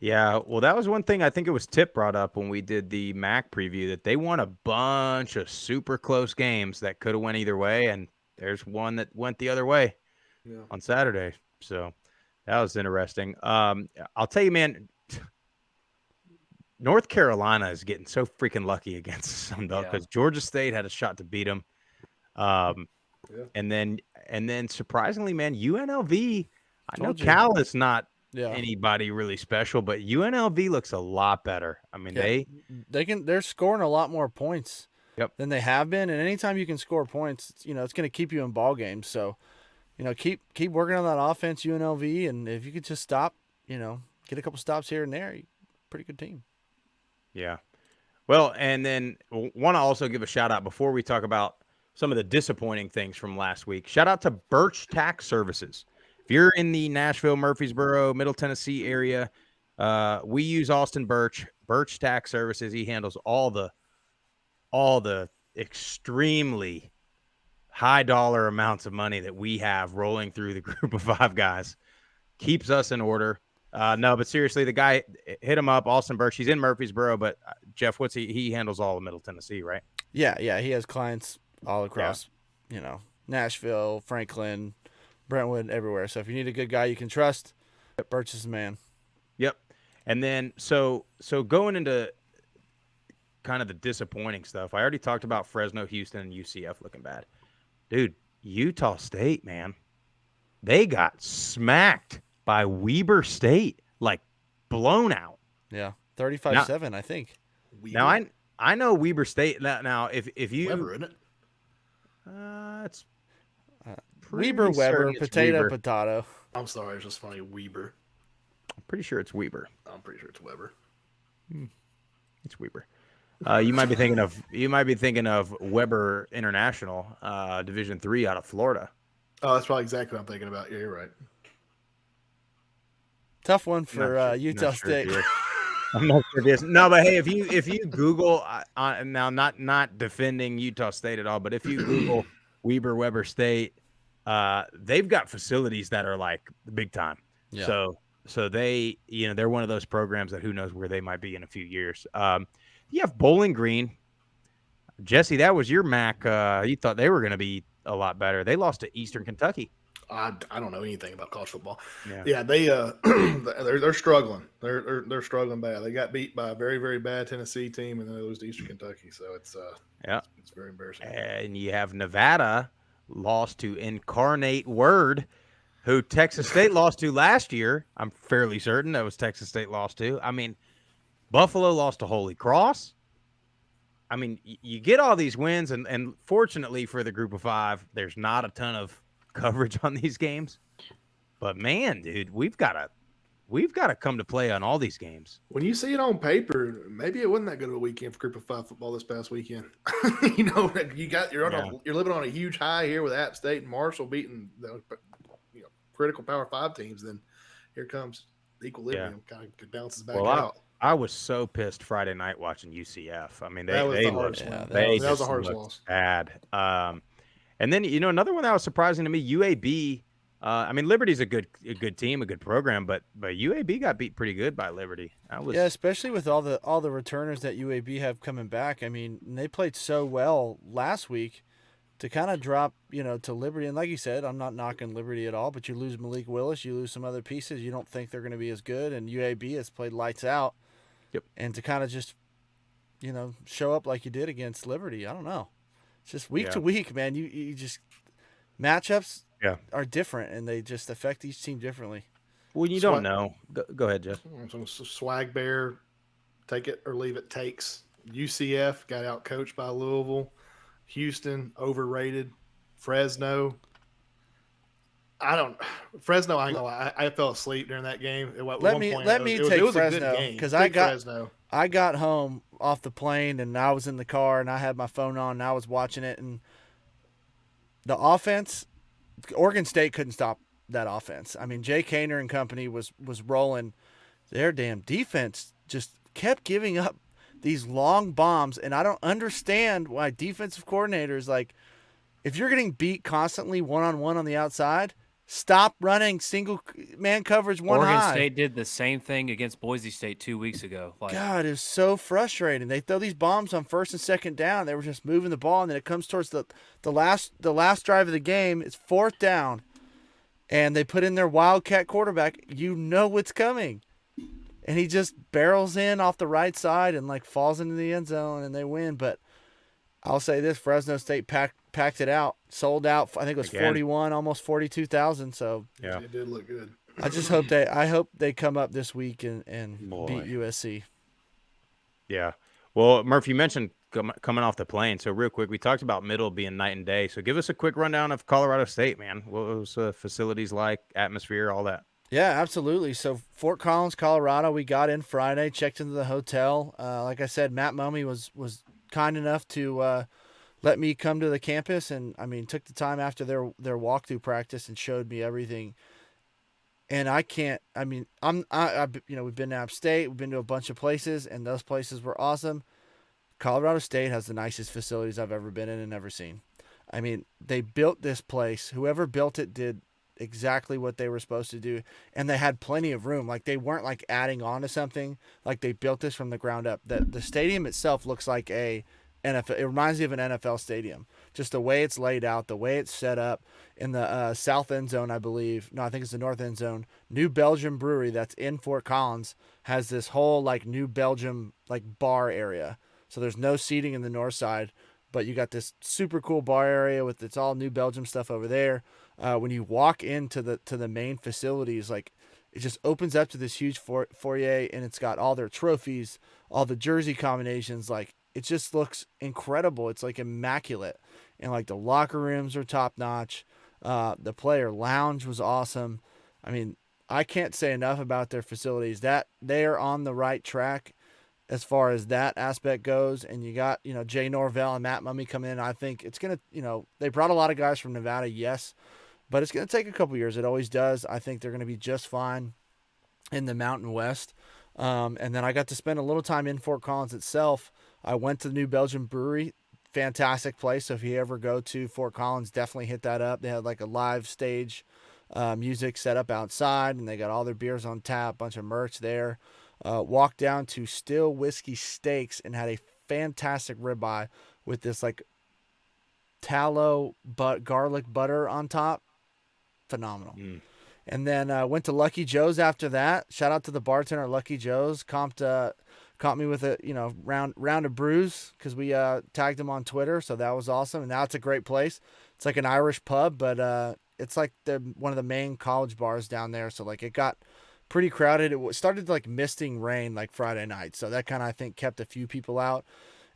Yeah, well, that was one thing I think it was Tip brought up when we did the MAC preview, that they won a bunch of super close games that could have went either way, and there's one that went the other way on Saturday. So that was interesting. I'll tell you, man, North Carolina is getting so freaking lucky against Sunbelt because Georgia State had a shot to beat them. And then surprisingly, man, UNLV, I know Cal is not anybody really special, but UNLV looks a lot better. I mean, they're scoring a lot more points than they have been, and anytime you can score points, it's going to keep you in ball games. So, keep working on that offense, UNLV, and if you could just stop, get a couple stops here and there, pretty good team. Yeah. Well, and then want to also give a shout out before we talk about some of the disappointing things from last week. Shout out to Birch Tax Services. If you're in the Nashville, Murfreesboro, Middle Tennessee area, we use Austin Birch Tax Services. He handles all the extremely high dollar amounts of money that we have rolling through the group of 5 guys. Keeps us in order. No, but seriously, the guy, hit him up, Austin Birch. He's in Murfreesboro, but Jeff, what's he handles all of Middle Tennessee, right? Yeah. He has clients all across, Nashville, Franklin, Brentwood, everywhere. So if you need a good guy you can trust, Birch is the man. Yep. And then so going into kind of the disappointing stuff, I already talked about Fresno, Houston, and UCF looking bad. Dude, Utah State, man, they got smacked by Weber State, like blown out. Yeah, 35-7, I think. Weber. Now I know Weber State. Now if you Weber, isn't it? It's Weber, potato. I'm sorry, it's just funny. Weber. I'm pretty sure it's Weber. I'm pretty sure it's Weber. It's Weber. You might be thinking of Weber International, Division III out of Florida. Oh, that's probably exactly what I'm thinking about. Yeah, you're right. Tough one for Utah State. I'm not sure it is. No, but hey, if you Google now, not defending Utah State at all, but if you Google Weber State, they've got facilities that are like big time. Yeah. So they, they're one of those programs that who knows where they might be in a few years. You have Bowling Green. Jesse, that was your MAC. You thought they were going to be a lot better. They lost to Eastern Kentucky. I don't know anything about college football. Yeah, they they're struggling. They're struggling bad. They got beat by a very, very bad Tennessee team, and then they lose to Eastern Kentucky. So it's very embarrassing. And you have Nevada lost to Incarnate Word, who Texas State lost to last year. I'm fairly certain that was Texas State lost to. I mean, Buffalo lost to Holy Cross. I mean, you get all these wins, and fortunately for the group of 5, there's not a ton of coverage on these games. But man, dude, we've got to come to play on all these games. When you see it on paper, maybe it wasn't that good of a weekend for group of 5 football this past weekend. You're living on a huge high here with App State and Marshall beating the critical Power 5 teams. Then here comes equilibrium, kind of bounces back Well, out. I was so pissed Friday night watching UCF. I mean, That was the they hardest looked, one. they That was the just hardest looked loss. bad. And then another one that was surprising to me, UAB. I mean, Liberty's a good team, a good program, but UAB got beat pretty good by Liberty. Yeah, especially with all the returners that UAB have coming back. I mean, they played so well last week to kind of drop, to Liberty. And like you said, I'm not knocking Liberty at all, but you lose Malik Willis, you lose some other pieces. You don't think they're going to be as good, and UAB has played lights out. Yep. And to kind of just, show up like you did against Liberty, I don't know. It's just week to week, man. You just matchups are different, and they just affect each team differently. Well, you don't know. Go ahead, Jeff. Some swag bear, take it or leave it takes. UCF got out coached by Louisville. Houston overrated. Fresno. Fresno. I ain't gonna lie. I fell asleep during that game. Let me take Fresno because I got home off the plane and I was in the car and I had my phone on and I was watching it, and the offense, Oregon State couldn't stop that offense. I mean, Jay Kaner and company was rolling. Their damn defense just kept giving up these long bombs, and I don't understand why defensive coordinators, like, if you're getting beat constantly one-on-one on the outside, stop running single man coverage one high. Oregon State did the same thing against Boise State 2 weeks ago. God, it was so frustrating. They throw these bombs on first and second down. They were just moving the ball, and then it comes towards the last drive of the game. It's fourth down, and they put in their Wildcat quarterback. You know what's coming. And he just barrels in off the right side and falls into the end zone, and they win. But I'll say this: Fresno State packed it out, sold out. I think it was 41, almost 42,000. So yeah, it did look good. I just hope they come up this week and beat USC. Yeah. Well, Murph, you mentioned coming off the plane. So real quick, we talked about Middle being night and day. So give us a quick rundown of Colorado State, man. What was facilities like, atmosphere, all that? Yeah, absolutely. So Fort Collins, Colorado, we got in Friday, checked into the hotel. Like I said, Matt Mumey was kind enough to let me come to the campus, and took the time after their walkthrough practice and showed me everything. And we've been to App State, we've been to a bunch of places, and those places were awesome. Colorado State has the nicest facilities I've ever been in and ever seen. I mean, they built this place. Whoever built it did exactly what they were supposed to do, and they had plenty of room. Like, they weren't adding on to something. Like, they built this from the ground up. The stadium itself looks like a NFL. It reminds me of an NFL stadium. Just the way it's laid out, the way it's set up. In the south end zone, I believe. No, I think it's the north end zone. New Belgium Brewery that's in Fort Collins has this whole New Belgium bar area. So there's no seating in the north side, but you got this super cool bar area with it's all New Belgium stuff over there. When you walk into the main facilities, it just opens up to this huge foyer, and it's got all their trophies, all the jersey combinations. It just looks incredible. It's immaculate, and the locker rooms are top notch. The player lounge was awesome. I mean, I can't say enough about their facilities. That they are on the right track as far as that aspect goes. And you got Jay Norvell and Matt Mumey coming in. I think it's gonna they brought a lot of guys from Nevada, yes. But it's going to take a couple years. It always does. I think they're going to be just fine in the Mountain West. And then I got to spend a little time in Fort Collins itself. I went to the New Belgium Brewery. Fantastic place. So if you ever go to Fort Collins, definitely hit that up. They had a live stage music set up outside, and they got all their beers on tap, bunch of merch there. Walked down to Still Whiskey Steaks and had a fantastic ribeye with this tallow garlic butter on top. Phenomenal. And then went to Lucky Joe's after that. Shout out to the bartender at Lucky Joe's. Comped me with a round of brews because we tagged him on Twitter, so that was awesome. And now it's a great place. It's like an Irish pub, but it's one of the main college bars down there. So it got pretty crowded. It started misting rain Friday night, so that kind of I think kept a few people out.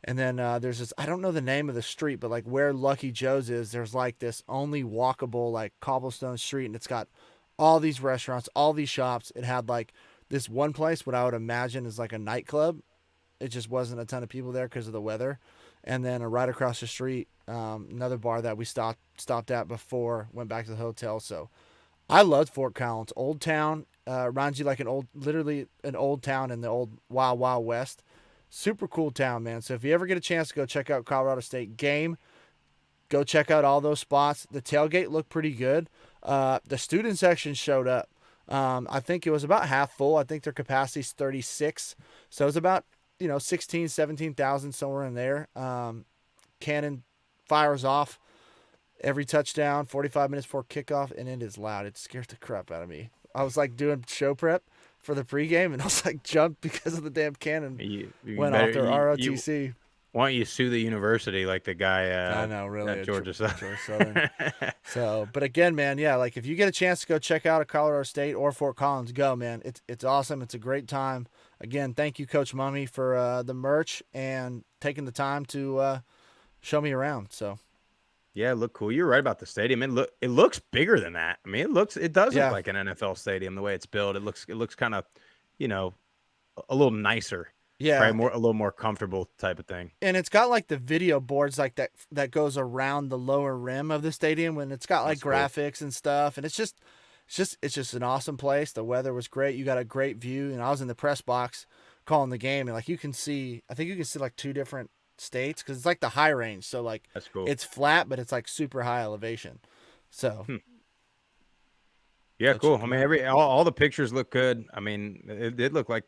And then there's this, I don't know the name of the street, but where Lucky Joe's is, there's this only walkable cobblestone street, and it's got all these restaurants, all these shops. It had this one place, what I would imagine is a nightclub. It just wasn't a ton of people there because of the weather. And then right across the street, another bar that we stopped at before, went back to the hotel. So I loved Fort Collins. Old town. Reminds you like literally an old town in the old Wild Wild West. Super cool town, man. So if you ever get a chance to go check out Colorado State game, go check out all those spots. The tailgate looked pretty good. The student section showed up. I think it was about half full. I think their capacity is 36. So it was about, 16, 17,000, somewhere in there. Cannon fires off every touchdown, 45 minutes before kickoff, and it is loud. It scares the crap out of me. I was like doing show prep for the pregame, and I was like jumped because of the damn cannon went off their ROTC. Why don't you sue the university like the guy I know, really, at Georgia Southern. So, but again, man, yeah, like if you get a chance to go check out a Colorado State or Fort Collins, go, man. It's awesome. It's a great time. Again, thank you, Coach Mummy, for the merch and taking the time to show me around. So, yeah, it looked cool. You're right about the stadium. It looks bigger than that. I mean, it does look like an NFL stadium the way it's built. It looks kind of, a little nicer. Yeah, probably a little more comfortable type of thing. And it's got like the video boards like that goes around the lower rim of the stadium, when it's got like graphics and stuff. And it's just an awesome place. The weather was great. You got a great view. And I was in the press box calling the game, and like I think you can see like two different states because it's like the high range. So like that's cool. It's flat, but it's like super high elevation. So yeah, cool. I mean, all the pictures look good. I mean, it looked like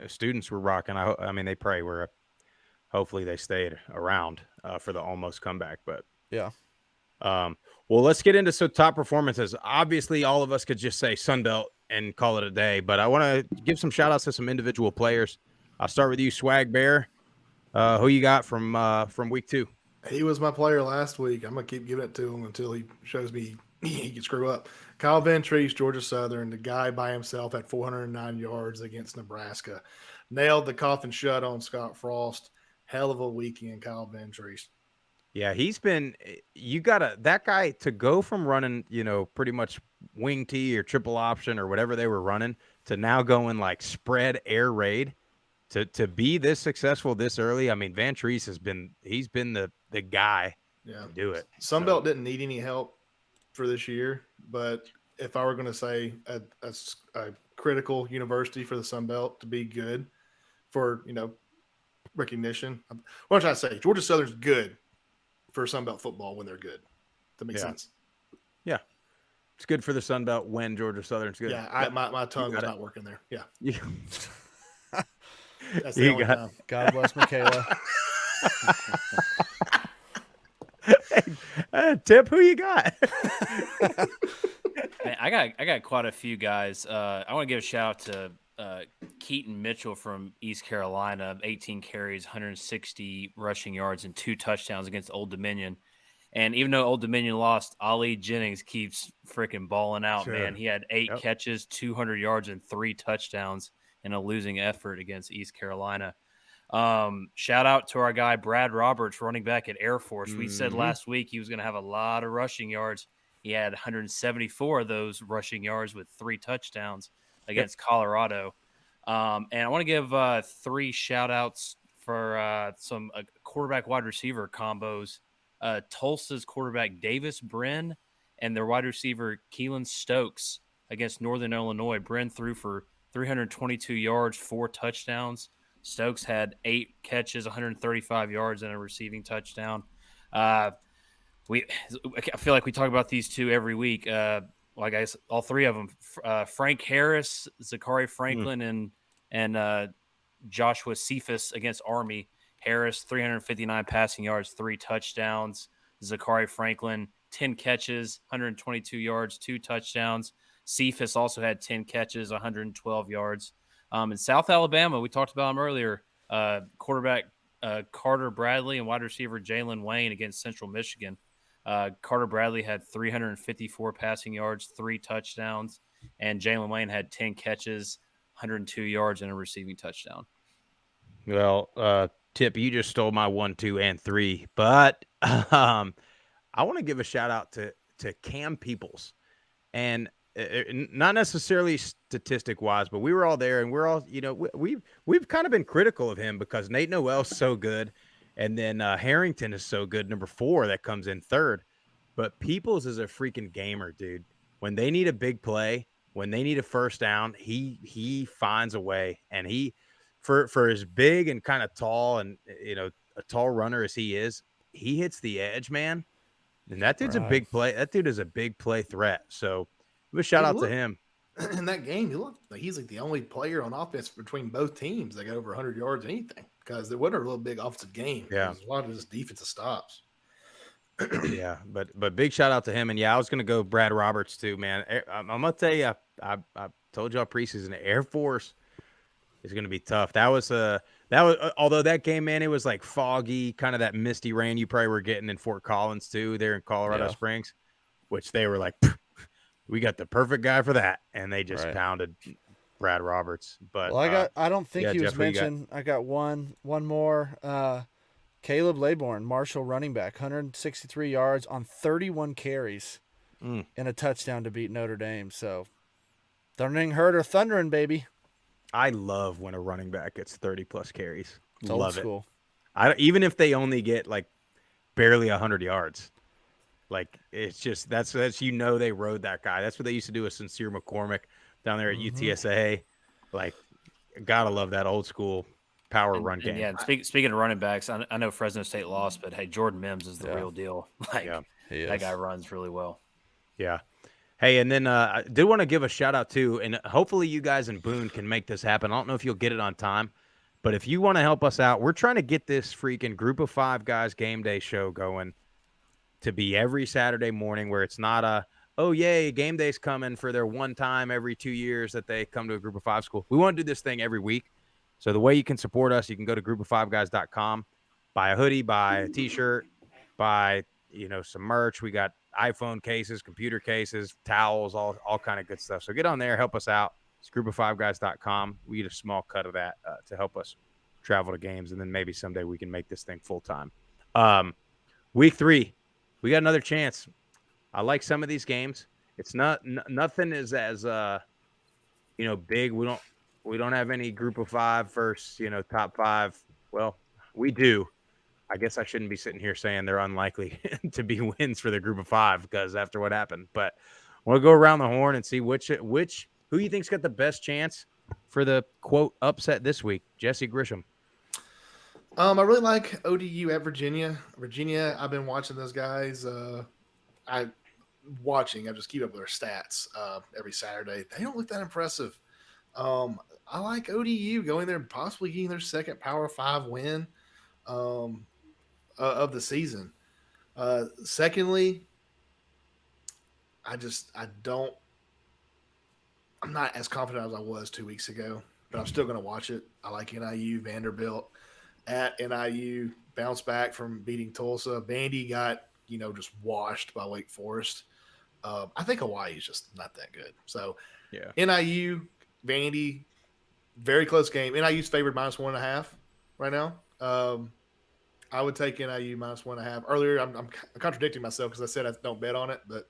students were rocking. I mean, they probably were. Hopefully, they stayed around for the almost comeback. But yeah. Well, let's get into some top performances. Obviously, all of us could just say Sunbelt and call it a day. But I want to give some shout outs to some individual players. I'll start with you, Swag Bear. Who you got from week 2? He was my player last week. I'm gonna keep giving it to him until he shows me he can screw up. Kyle Ventries, Georgia Southern, the guy by himself had 409 yards against Nebraska. Nailed the coffin shut on Scott Frost. Hell of a weekend, Kyle Ventries. Yeah, that guy to go from running, pretty much wing tee or triple option or whatever they were running to now going like spread air raid to be this successful this early. I mean, Ventries he's been the guy to do it. Sunbelt didn't need any help for this year, but if I were going to say a critical university for the Sun Belt to be good for recognition, what I'm trying to say, Georgia Southern's good for Sun Belt football when they're good. That makes sense. Yeah, it's good for the Sun Belt when Georgia Southern's good. Yeah, my tongue was not working there. Yeah, that's the only time. God bless Michaela. Tip, who you got? Man, I got quite a few guys. I want to give a shout out to Keaton Mitchell from East Carolina, 18 carries, 160 rushing yards, and 2 touchdowns against Old Dominion. And even though Old Dominion lost, Ali Jennings keeps freaking balling out, man. He had 8 catches, 200 yards, and 3 touchdowns in a losing effort against East Carolina. Shout out to our guy Brad Roberts, running back at Air Force. We said last week he was going to have a lot of rushing yards. He had 174 of those rushing yards with 3 touchdowns against Colorado. And I want to give 3 shout outs for some quarterback wide receiver combos. Tulsa's quarterback Davis Brin and their wide receiver Keelan Stokes against Northern Illinois. Brin threw for 322 yards, 4 touchdowns. Stokes had 8 catches, 135 yards, and a receiving touchdown. I feel like we talk about these two every week. Like I said, all 3 of them. Frank Harris, Zachary Franklin, and Joshua Cephas against Army. Harris, 359 passing yards, 3 touchdowns. Zachary Franklin, 10 catches, 122 yards, 2 touchdowns. Cephas also had 10 catches, 112 yards. In South Alabama, we talked about him earlier, quarterback Carter Bradley and wide receiver Jalen Wayne against Central Michigan. Carter Bradley had 354 passing yards, 3 touchdowns, and Jalen Wayne had 10 catches, 102 yards, and a receiving touchdown. Well, Tip, you just stole my 1, 2, and 3, but I want to give a shout out to Cam Peoples, and not necessarily statistic wise, but we were all there, and we're all, we've kind of been critical of him because Nate Noel's so good, and then Harrington is so good, number 4 that comes in 3rd. But Peoples is a freaking gamer, dude. when they need a big play, when they need a first down, he finds a way. And he, for as big and kind of tall and, a tall runner as he is, he hits the edge, man. And that dude's a big play. That dude is a big play threat. So give a shout out to him. In that game, he looked like he's like the only player on offense between both teams that got over 100 yards anything, because there wasn't a real big offensive game. Yeah. There was a lot of just defensive stops. Yeah, but big shout out to him. And yeah, I was gonna go Brad Roberts too, man. I'm gonna tell you, I told y'all preseason, Air Force is gonna be tough. That was although that game, man, it was like foggy, kind of that misty rain you probably were getting in Fort Collins too, there in Colorado Springs, which they were like, we got the perfect guy for that, and they just pounded Brad Roberts. But I don't think he was mentioned. I got one more. Caleb Laborn, Marshall running back, 163 yards on 31 carries and a touchdown to beat Notre Dame. So, thundering herd or thundering, baby. I love when a running back gets 30-plus carries. It's love old school. Even if they only get, like, barely 100 yards. Like, it's just that's they rode that guy. That's what they used to do with Sincere McCormick down there at UTSA. Like, gotta love that old school power run game. Yeah, and speaking of running backs, I know Fresno State lost, but hey, Jordan Mims is the real deal. Like, that guy runs really well. Yeah. Hey, and then I did want to give a shout out too, and hopefully you guys in Boone can make this happen. I don't know if you'll get it on time, but if you want to help us out, we're trying to get this freaking Group of Five Guys game day show going to be every Saturday morning, where it's not a, oh, yay, game day's coming for their one time every 2 years that they come to a Group of Five school. We want to do this thing every week. So the way you can support us, you can go to groupoffiveguys.com, buy a hoodie, buy a T-shirt, buy, some merch. We got iPhone cases, computer cases, towels, all kind of good stuff. So get on there, help us out. It's groupoffiveguys.com. We get a small cut of that to help us travel to games, and then maybe someday we can make this thing full-time. Week 3, we got another chance. I like some of these games. It's nothing is as big. We don't have any Group of Five versus top 5. Well, we do. I guess I shouldn't be sitting here saying they're unlikely to be wins for the Group of Five, because after what happened. But we'll go around the horn and see who you think's got the best chance for the quote upset this week. Jesse Grisham. I really like ODU at Virginia. I've been watching those guys. I just keep up with their stats every Saturday. They don't look that impressive. I like ODU going there and possibly getting their second Power 5 win of the season. Secondly, I'm not as confident as I was 2 weeks ago, but I'm still going to watch it. I like NIU, Vanderbilt at NIU, bounce back from beating Tulsa. Vandy got, just washed by Wake Forest. I think Hawaii is just not that good. So NIU, Vandy, very close game. NIU's favored -1.5 right now. I would take NIU -1.5. Earlier, I'm contradicting myself because I said I don't bet on it, but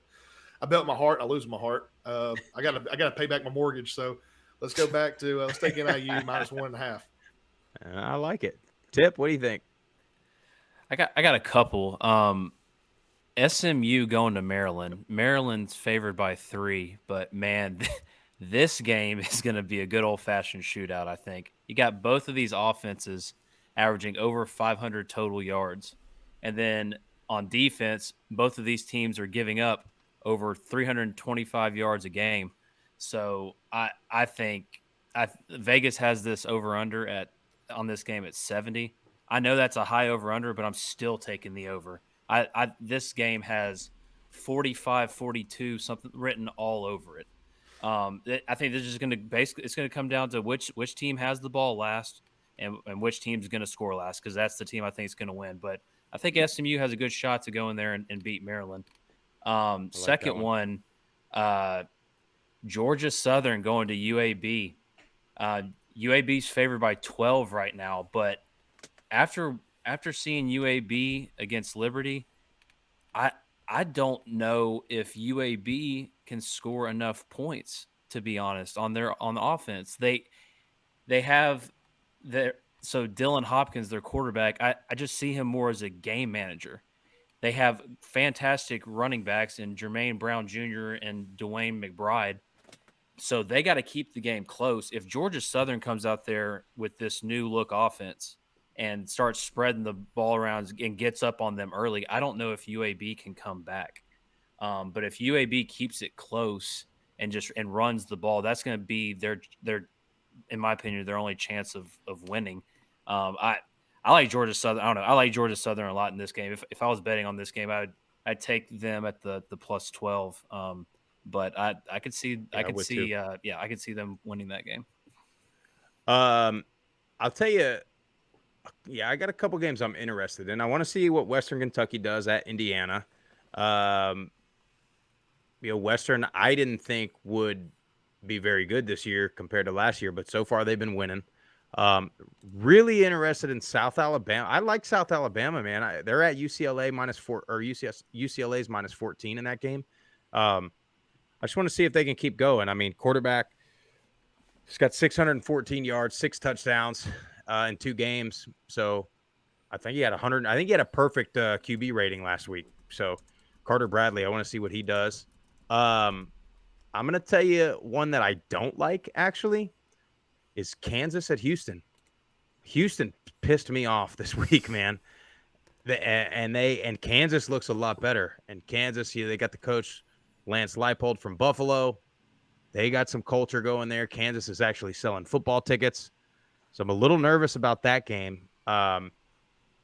I bet my heart, I lose my heart. I gotta pay back my mortgage. So let's go back to let's take NIU -1.5. I like it. Tip, what do you think? I got a couple. SMU going to Maryland. Maryland's favored by 3, but man, this game is going to be a good old-fashioned shootout, I think. You got both of these offenses averaging over 500 total yards. And then on defense, both of these teams are giving up over 325 yards a game. So I think Vegas has this over-under on this game at 70. I know that's a high over-under, but I'm still taking the over. This game has 45-42 something written all over it. I think this is going to it's going to come down to which team has the ball last and which team's going to score last, because that's the team I think is going to win. But I think SMU has a good shot to go in there and beat Maryland. Second one, Georgia Southern going to UAB. UAB's favored by 12 right now, but after seeing UAB against Liberty, I don't know if UAB can score enough points, to be honest, on the offense. They have so Dylan Hopkins, their quarterback, I just see him more as a game manager. They have fantastic running backs in Jermaine Brown Jr. and Dwayne McBride. So they got to keep the game close. If Georgia Southern comes out there with this new look offense and starts spreading the ball around and gets up on them early, I don't know if UAB can come back. But if UAB keeps it close and runs the ball, that's going to be their, in my opinion, their only chance of winning. I like Georgia Southern. I don't know. I like Georgia Southern a lot in this game. If I was betting on this game, I'd take them at the plus 12. But I could see I could see them winning that game. I'll tell you, I got a couple games I'm interested in. I want to see what Western Kentucky does at Indiana. Western I didn't think would be very good this year compared to last year, but so far they've been winning. Really interested in South Alabama. I like South Alabama, man. They're at UCLA -4 or UCLA's -14 in that game. I just want to see if they can keep going. I mean, quarterback, he's got 614 yards, 6 touchdowns in 2 games. So I think he had 100. I think he had a perfect QB rating last week. So Carter Bradley, I want to see what he does. I'm going to tell you one that I don't like, actually, is Kansas at Houston. Houston pissed me off this week, man. And Kansas looks a lot better. And Kansas, they got the coach Lance Leipold from Buffalo. They got some culture going there. Kansas is actually selling football tickets. So I'm a little nervous about that game. And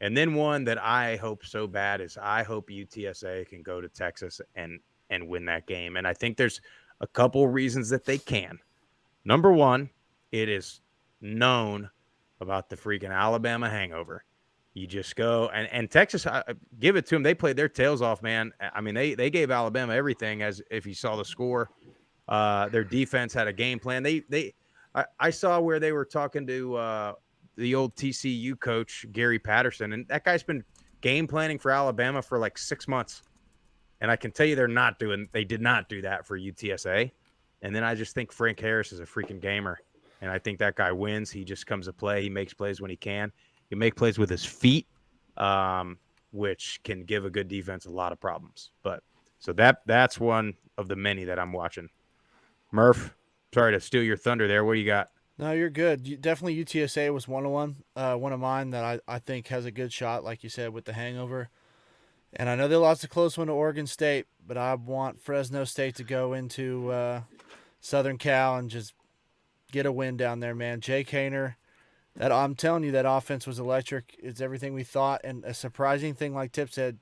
then one that I hope so bad is I hope UTSA can go to Texas and win that game. And I think there's a couple reasons that they can. Number one, it is known about the freaking Alabama hangover. You just go and Texas, give it to them. They played their tails off, man. I mean, they gave Alabama everything. As if you saw the score, their defense had a game plan. I saw where they were talking to the old TCU coach Gary Patterson, and that guy's been game planning for Alabama for like 6 months. And I can tell you they did not do that for UTSA. And then I just think Frank Harris is a freaking gamer, and I think that guy wins. He just comes to play. He makes plays when he can. He make plays with his feet, which can give a good defense a lot of problems. But so that's one of the many that I'm watching. Murph, sorry to steal your thunder there. What do you got? No, you're good. Definitely UTSA was one of mine that I think has a good shot, like you said, with the hangover. And I know they lost a close one to Oregon State, but I want Fresno State to go into Southern Cal and just get a win down there, man. Jake Haener. I'm telling you, that offense was electric. It's everything we thought. And a surprising thing, like Tip said,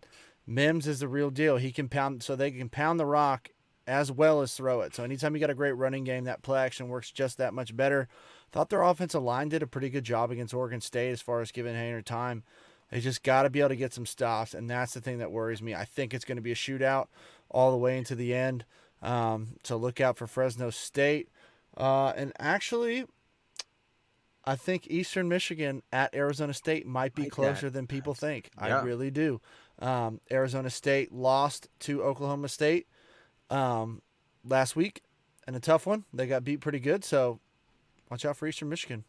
Mims is the real deal. He can pound, so they can pound the rock as well as throw it. So anytime you got a great running game, that play action works just that much better. Thought their offensive line did a pretty good job against Oregon State as far as giving Haener time. They just got to be able to get some stops, and that's the thing that worries me. I think it's going to be a shootout all the way into the end. So look out for Fresno State. And actually, I think Eastern Michigan at Arizona State might be closer than people think. Yeah. I really do. Arizona State lost to Oklahoma State last week in a tough one. They got beat pretty good, so watch out for Eastern Michigan.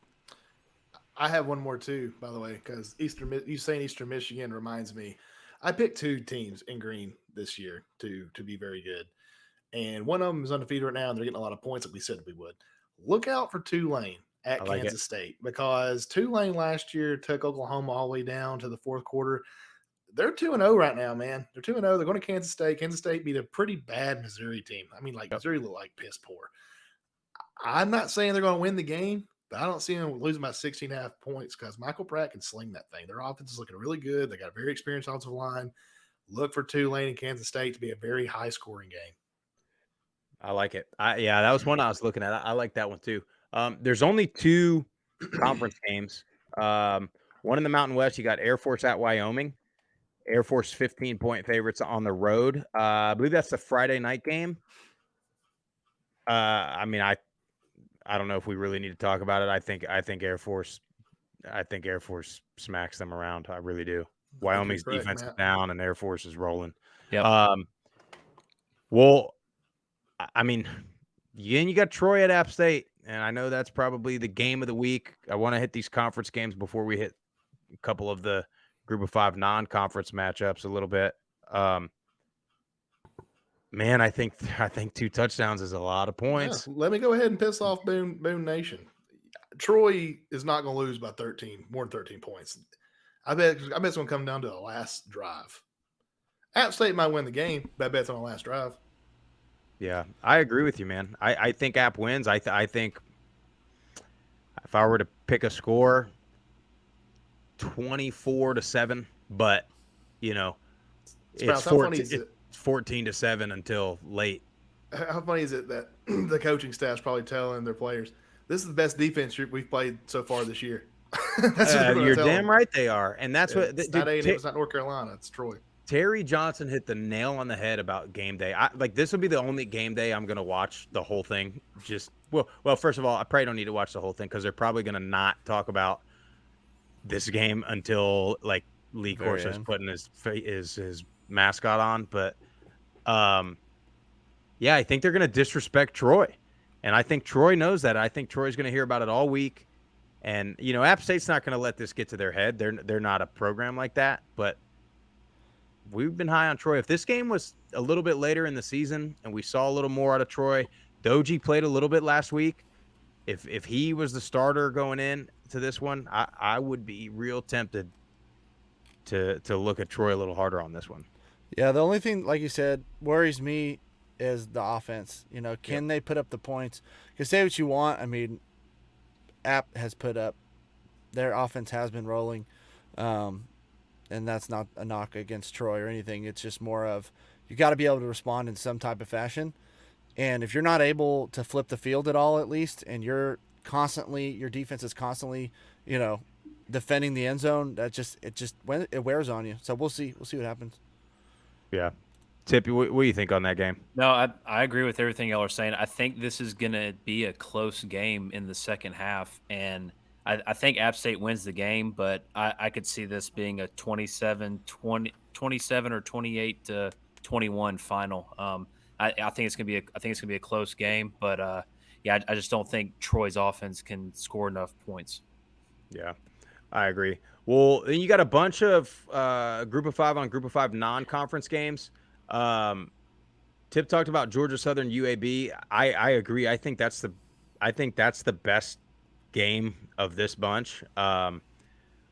I have one more too, by the way, because you saying Eastern Michigan reminds me. I picked 2 teams in green this year to be very good, and one of them is undefeated right now, and they're getting a lot of points that we said we would. Look out for Tulane at Kansas State, because Tulane last year took Oklahoma all the way down to the 4th quarter. They're 2-0 right now, man. They're 2-0. They're going to Kansas State. Kansas State beat a pretty bad Missouri team. I mean, Missouri looked like piss poor. I'm not saying they're going to win the game, but I don't see them losing by 16.5 points because Michael Pratt can sling that thing. Their offense is looking really good. They got a very experienced offensive line. Look for Tulane and Kansas State to be a very high-scoring game. I like it. That was one I was looking at. I like that one too. There's only 2 conference games. One in the Mountain West, you got Air Force at Wyoming. Air Force 15-point favorites on the road. I believe that's the Friday night game. I mean, I don't know if we really need to talk about it. I think Air Force smacks them around. I really do. Wyoming's defense is down and Air Force is rolling. Yeah. Well, I mean, you got Troy at App State, and I know that's probably the game of the week. I want to hit these conference games before we hit a couple of the Group of 5 non-conference matchups a little bit. Man, I think 2 touchdowns is a lot of points. Yeah, let me go ahead and piss off Boone Nation. Troy is not going to lose by more than 13 points. I bet it's going to come down to the last drive. App State might win the game, but I bet it's on the last drive. Yeah, I agree with you, man. I think App wins. I think if I were to pick a score, 24-7, but it's 14-7 until late. How funny is it that the coaching staff's probably telling their players, "This is the best defense we've played so far this year." You're damn right they are, and that's what. It's not A&M, it's not North Carolina, it's Troy. Terry Johnson hit the nail on the head about game day. This will be the only game day I'm going to watch the whole thing. Well, first of all, I probably don't need to watch the whole thing because they're probably going to not talk about this game until Lee Corso's putting his mascot on. But yeah, I think they're going to disrespect Troy, and I think Troy knows that. I think Troy's going to hear about it all week, and App State's not going to let this get to their head. They're not a program like that, but we've been high on Troy. If this game was a little bit later in the season and we saw a little more out of Troy, Doji played a little bit last week. If he was the starter going in to this one, I would be real tempted to look at Troy a little harder on this one. Yeah, the only thing, like you said, worries me is the offense. Can they put up the points? Because say what you want, I mean, App has put up. Their offense has been rolling. And that's not a knock against Troy or anything. It's just more of you got to be able to respond in some type of fashion. And if you're not able to flip the field at all, at least, and your defense is constantly, defending the end zone, it wears on you. So we'll see what happens. Yeah. Tippy, what do you think on that game? No, I agree with everything y'all are saying. I think this is going to be a close game in the second half, and I think App State wins the game, but I could see this being a 27 or 28-21 final. I think it's gonna be a close game, but I just don't think Troy's offense can score enough points. Yeah, I agree. Well, then you got a bunch of Group of 5 on Group of 5 non-conference games. Tip talked about Georgia Southern UAB. I agree. I think that's the best game of this bunch. A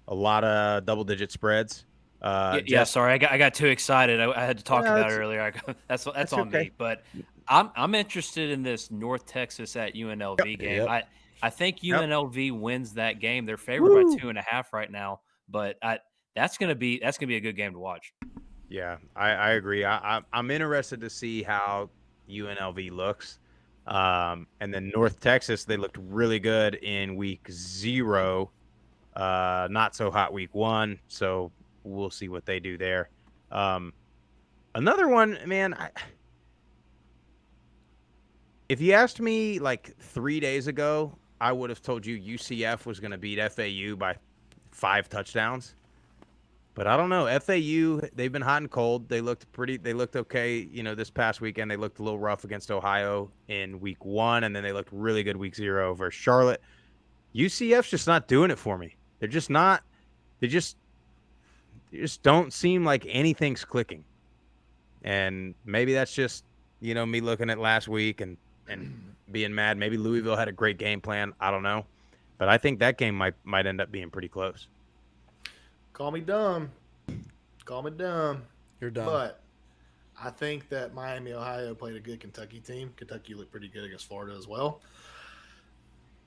lot of double-digit spreads. Sorry, I got too excited. I had to talk about it earlier. That's on me. But I'm interested in this North Texas at UNLV game. Yep. I think UNLV wins that game. They're favored by 2.5 right now, but that's gonna be a good game to watch. Yeah, I agree. I'm interested to see how UNLV looks. And then North Texas, they looked really good in week 0. Not so hot week 1. So we'll see what they do there. Another one, man. If you asked me 3 days ago, I would have told you UCF was going to beat FAU by 5 touchdowns. But I don't know. FAU, they've been hot and cold. They looked okay, this past weekend. They looked a little rough against Ohio in week 1, and then they looked really good week 0 versus Charlotte. UCF's just not doing it for me. They're just not. They just don't seem like anything's clicking. And maybe that's just, me looking at last week and being mad. Maybe Louisville had a great game plan. I don't know. But I think that game might end up being pretty close. Call me dumb. You're dumb. But I think that Miami, Ohio played a good Kentucky team. Kentucky looked pretty good against Florida as well.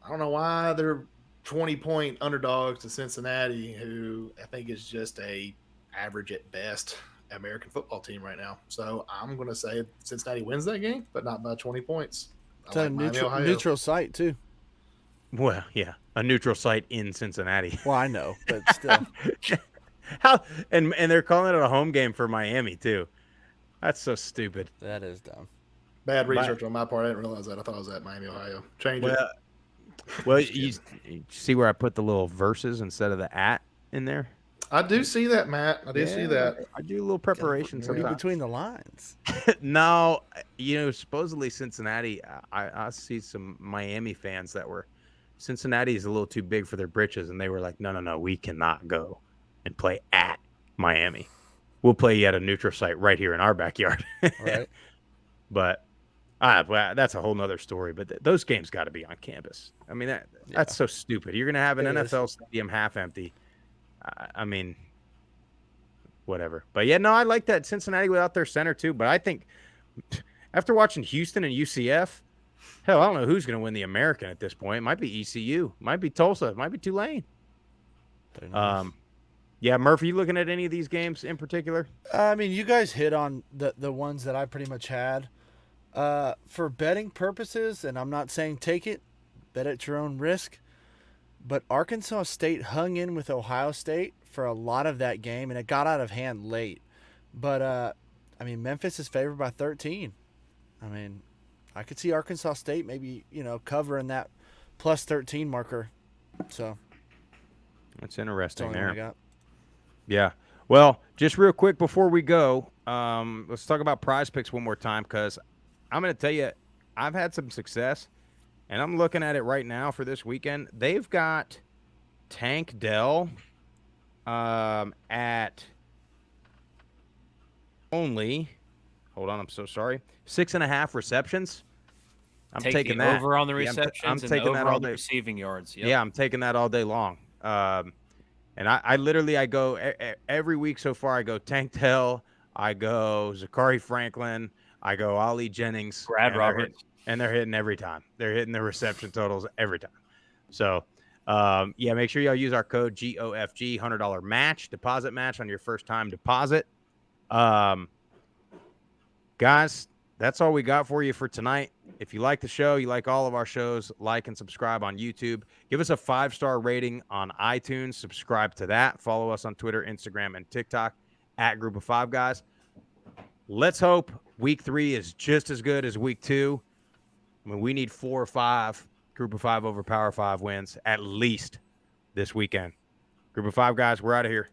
I don't know why they're 20-point underdogs to Cincinnati, who I think is just a average at best American football team right now. So I'm going to say Cincinnati wins that game, but not by 20 points. It's a neutral site, too. Well, yeah, a neutral site in Cincinnati. Well, I know, but still. And they're calling it a home game for Miami, too. That's so stupid. That is dumb. Bad research on my part. I didn't realize that. I thought it was at Miami, Ohio. Change it. Well, you see where I put the little verses instead of the at in there? I do see that, Matt. I do see that. I do a little preparation sometimes. Between the lines. No, supposedly Cincinnati, I see some Miami fans that were, Cincinnati is a little too big for their britches, and they were like, no, we cannot go and play at Miami. we'll play you at a neutral site right here in our backyard. Right. But well, that's a whole nother story. But those games got to be on campus. I mean, that's so stupid. You're going to have an NFL stadium half empty. I mean, whatever. But yeah, no, I like that Cincinnati without their center too. But I think after watching Houston and UCF, hell, I don't know who's going to win the American at this point. It might be ECU, might be Tulsa, it might be Tulane. Yeah, Murphy, you looking at any of these games in particular? I mean, you guys hit on the ones that I pretty much had. For betting purposes, and I'm not saying take it, bet at your own risk, but Arkansas State hung in with Ohio State for a lot of that game, and it got out of hand late. But, I mean, Memphis is favored by 13. I mean, I could see Arkansas State maybe, covering that plus 13 marker. So that's interesting that's all I there. got. Yeah. Well, just real quick before we go, let's talk about Prize Picks one more time, because I'm going to tell you, I've had some success, and I'm looking at it right now for this weekend. They've got Tank Dell at only, hold on, I'm so sorry, 6.5 receptions. I'm taking the that over on the receptions. I'm taking and the that over all on the day. receiving yards. Yep. Yeah, I'm taking that all day long. And I literally go every week so far. I go Tank Dell, I go Zachary Franklin, I go Ali Jennings, Brad Roberts, and they're hitting every time. They're hitting the reception totals every time. So, yeah, make sure y'all use our code GOFG, $100 match, deposit match on your first time deposit. Guys, that's all we got for you for tonight. If you like the show, you like all of our shows, like and subscribe on YouTube. Give us a 5-star rating on iTunes. Subscribe to that. Follow us on Twitter, Instagram, and TikTok at Group of Five Guys. Let's hope week 3 is just as good as week 2. I mean, we need 4 or 5 Group of Five over Power 5 wins at least this weekend. Group of Five Guys, we're out of here.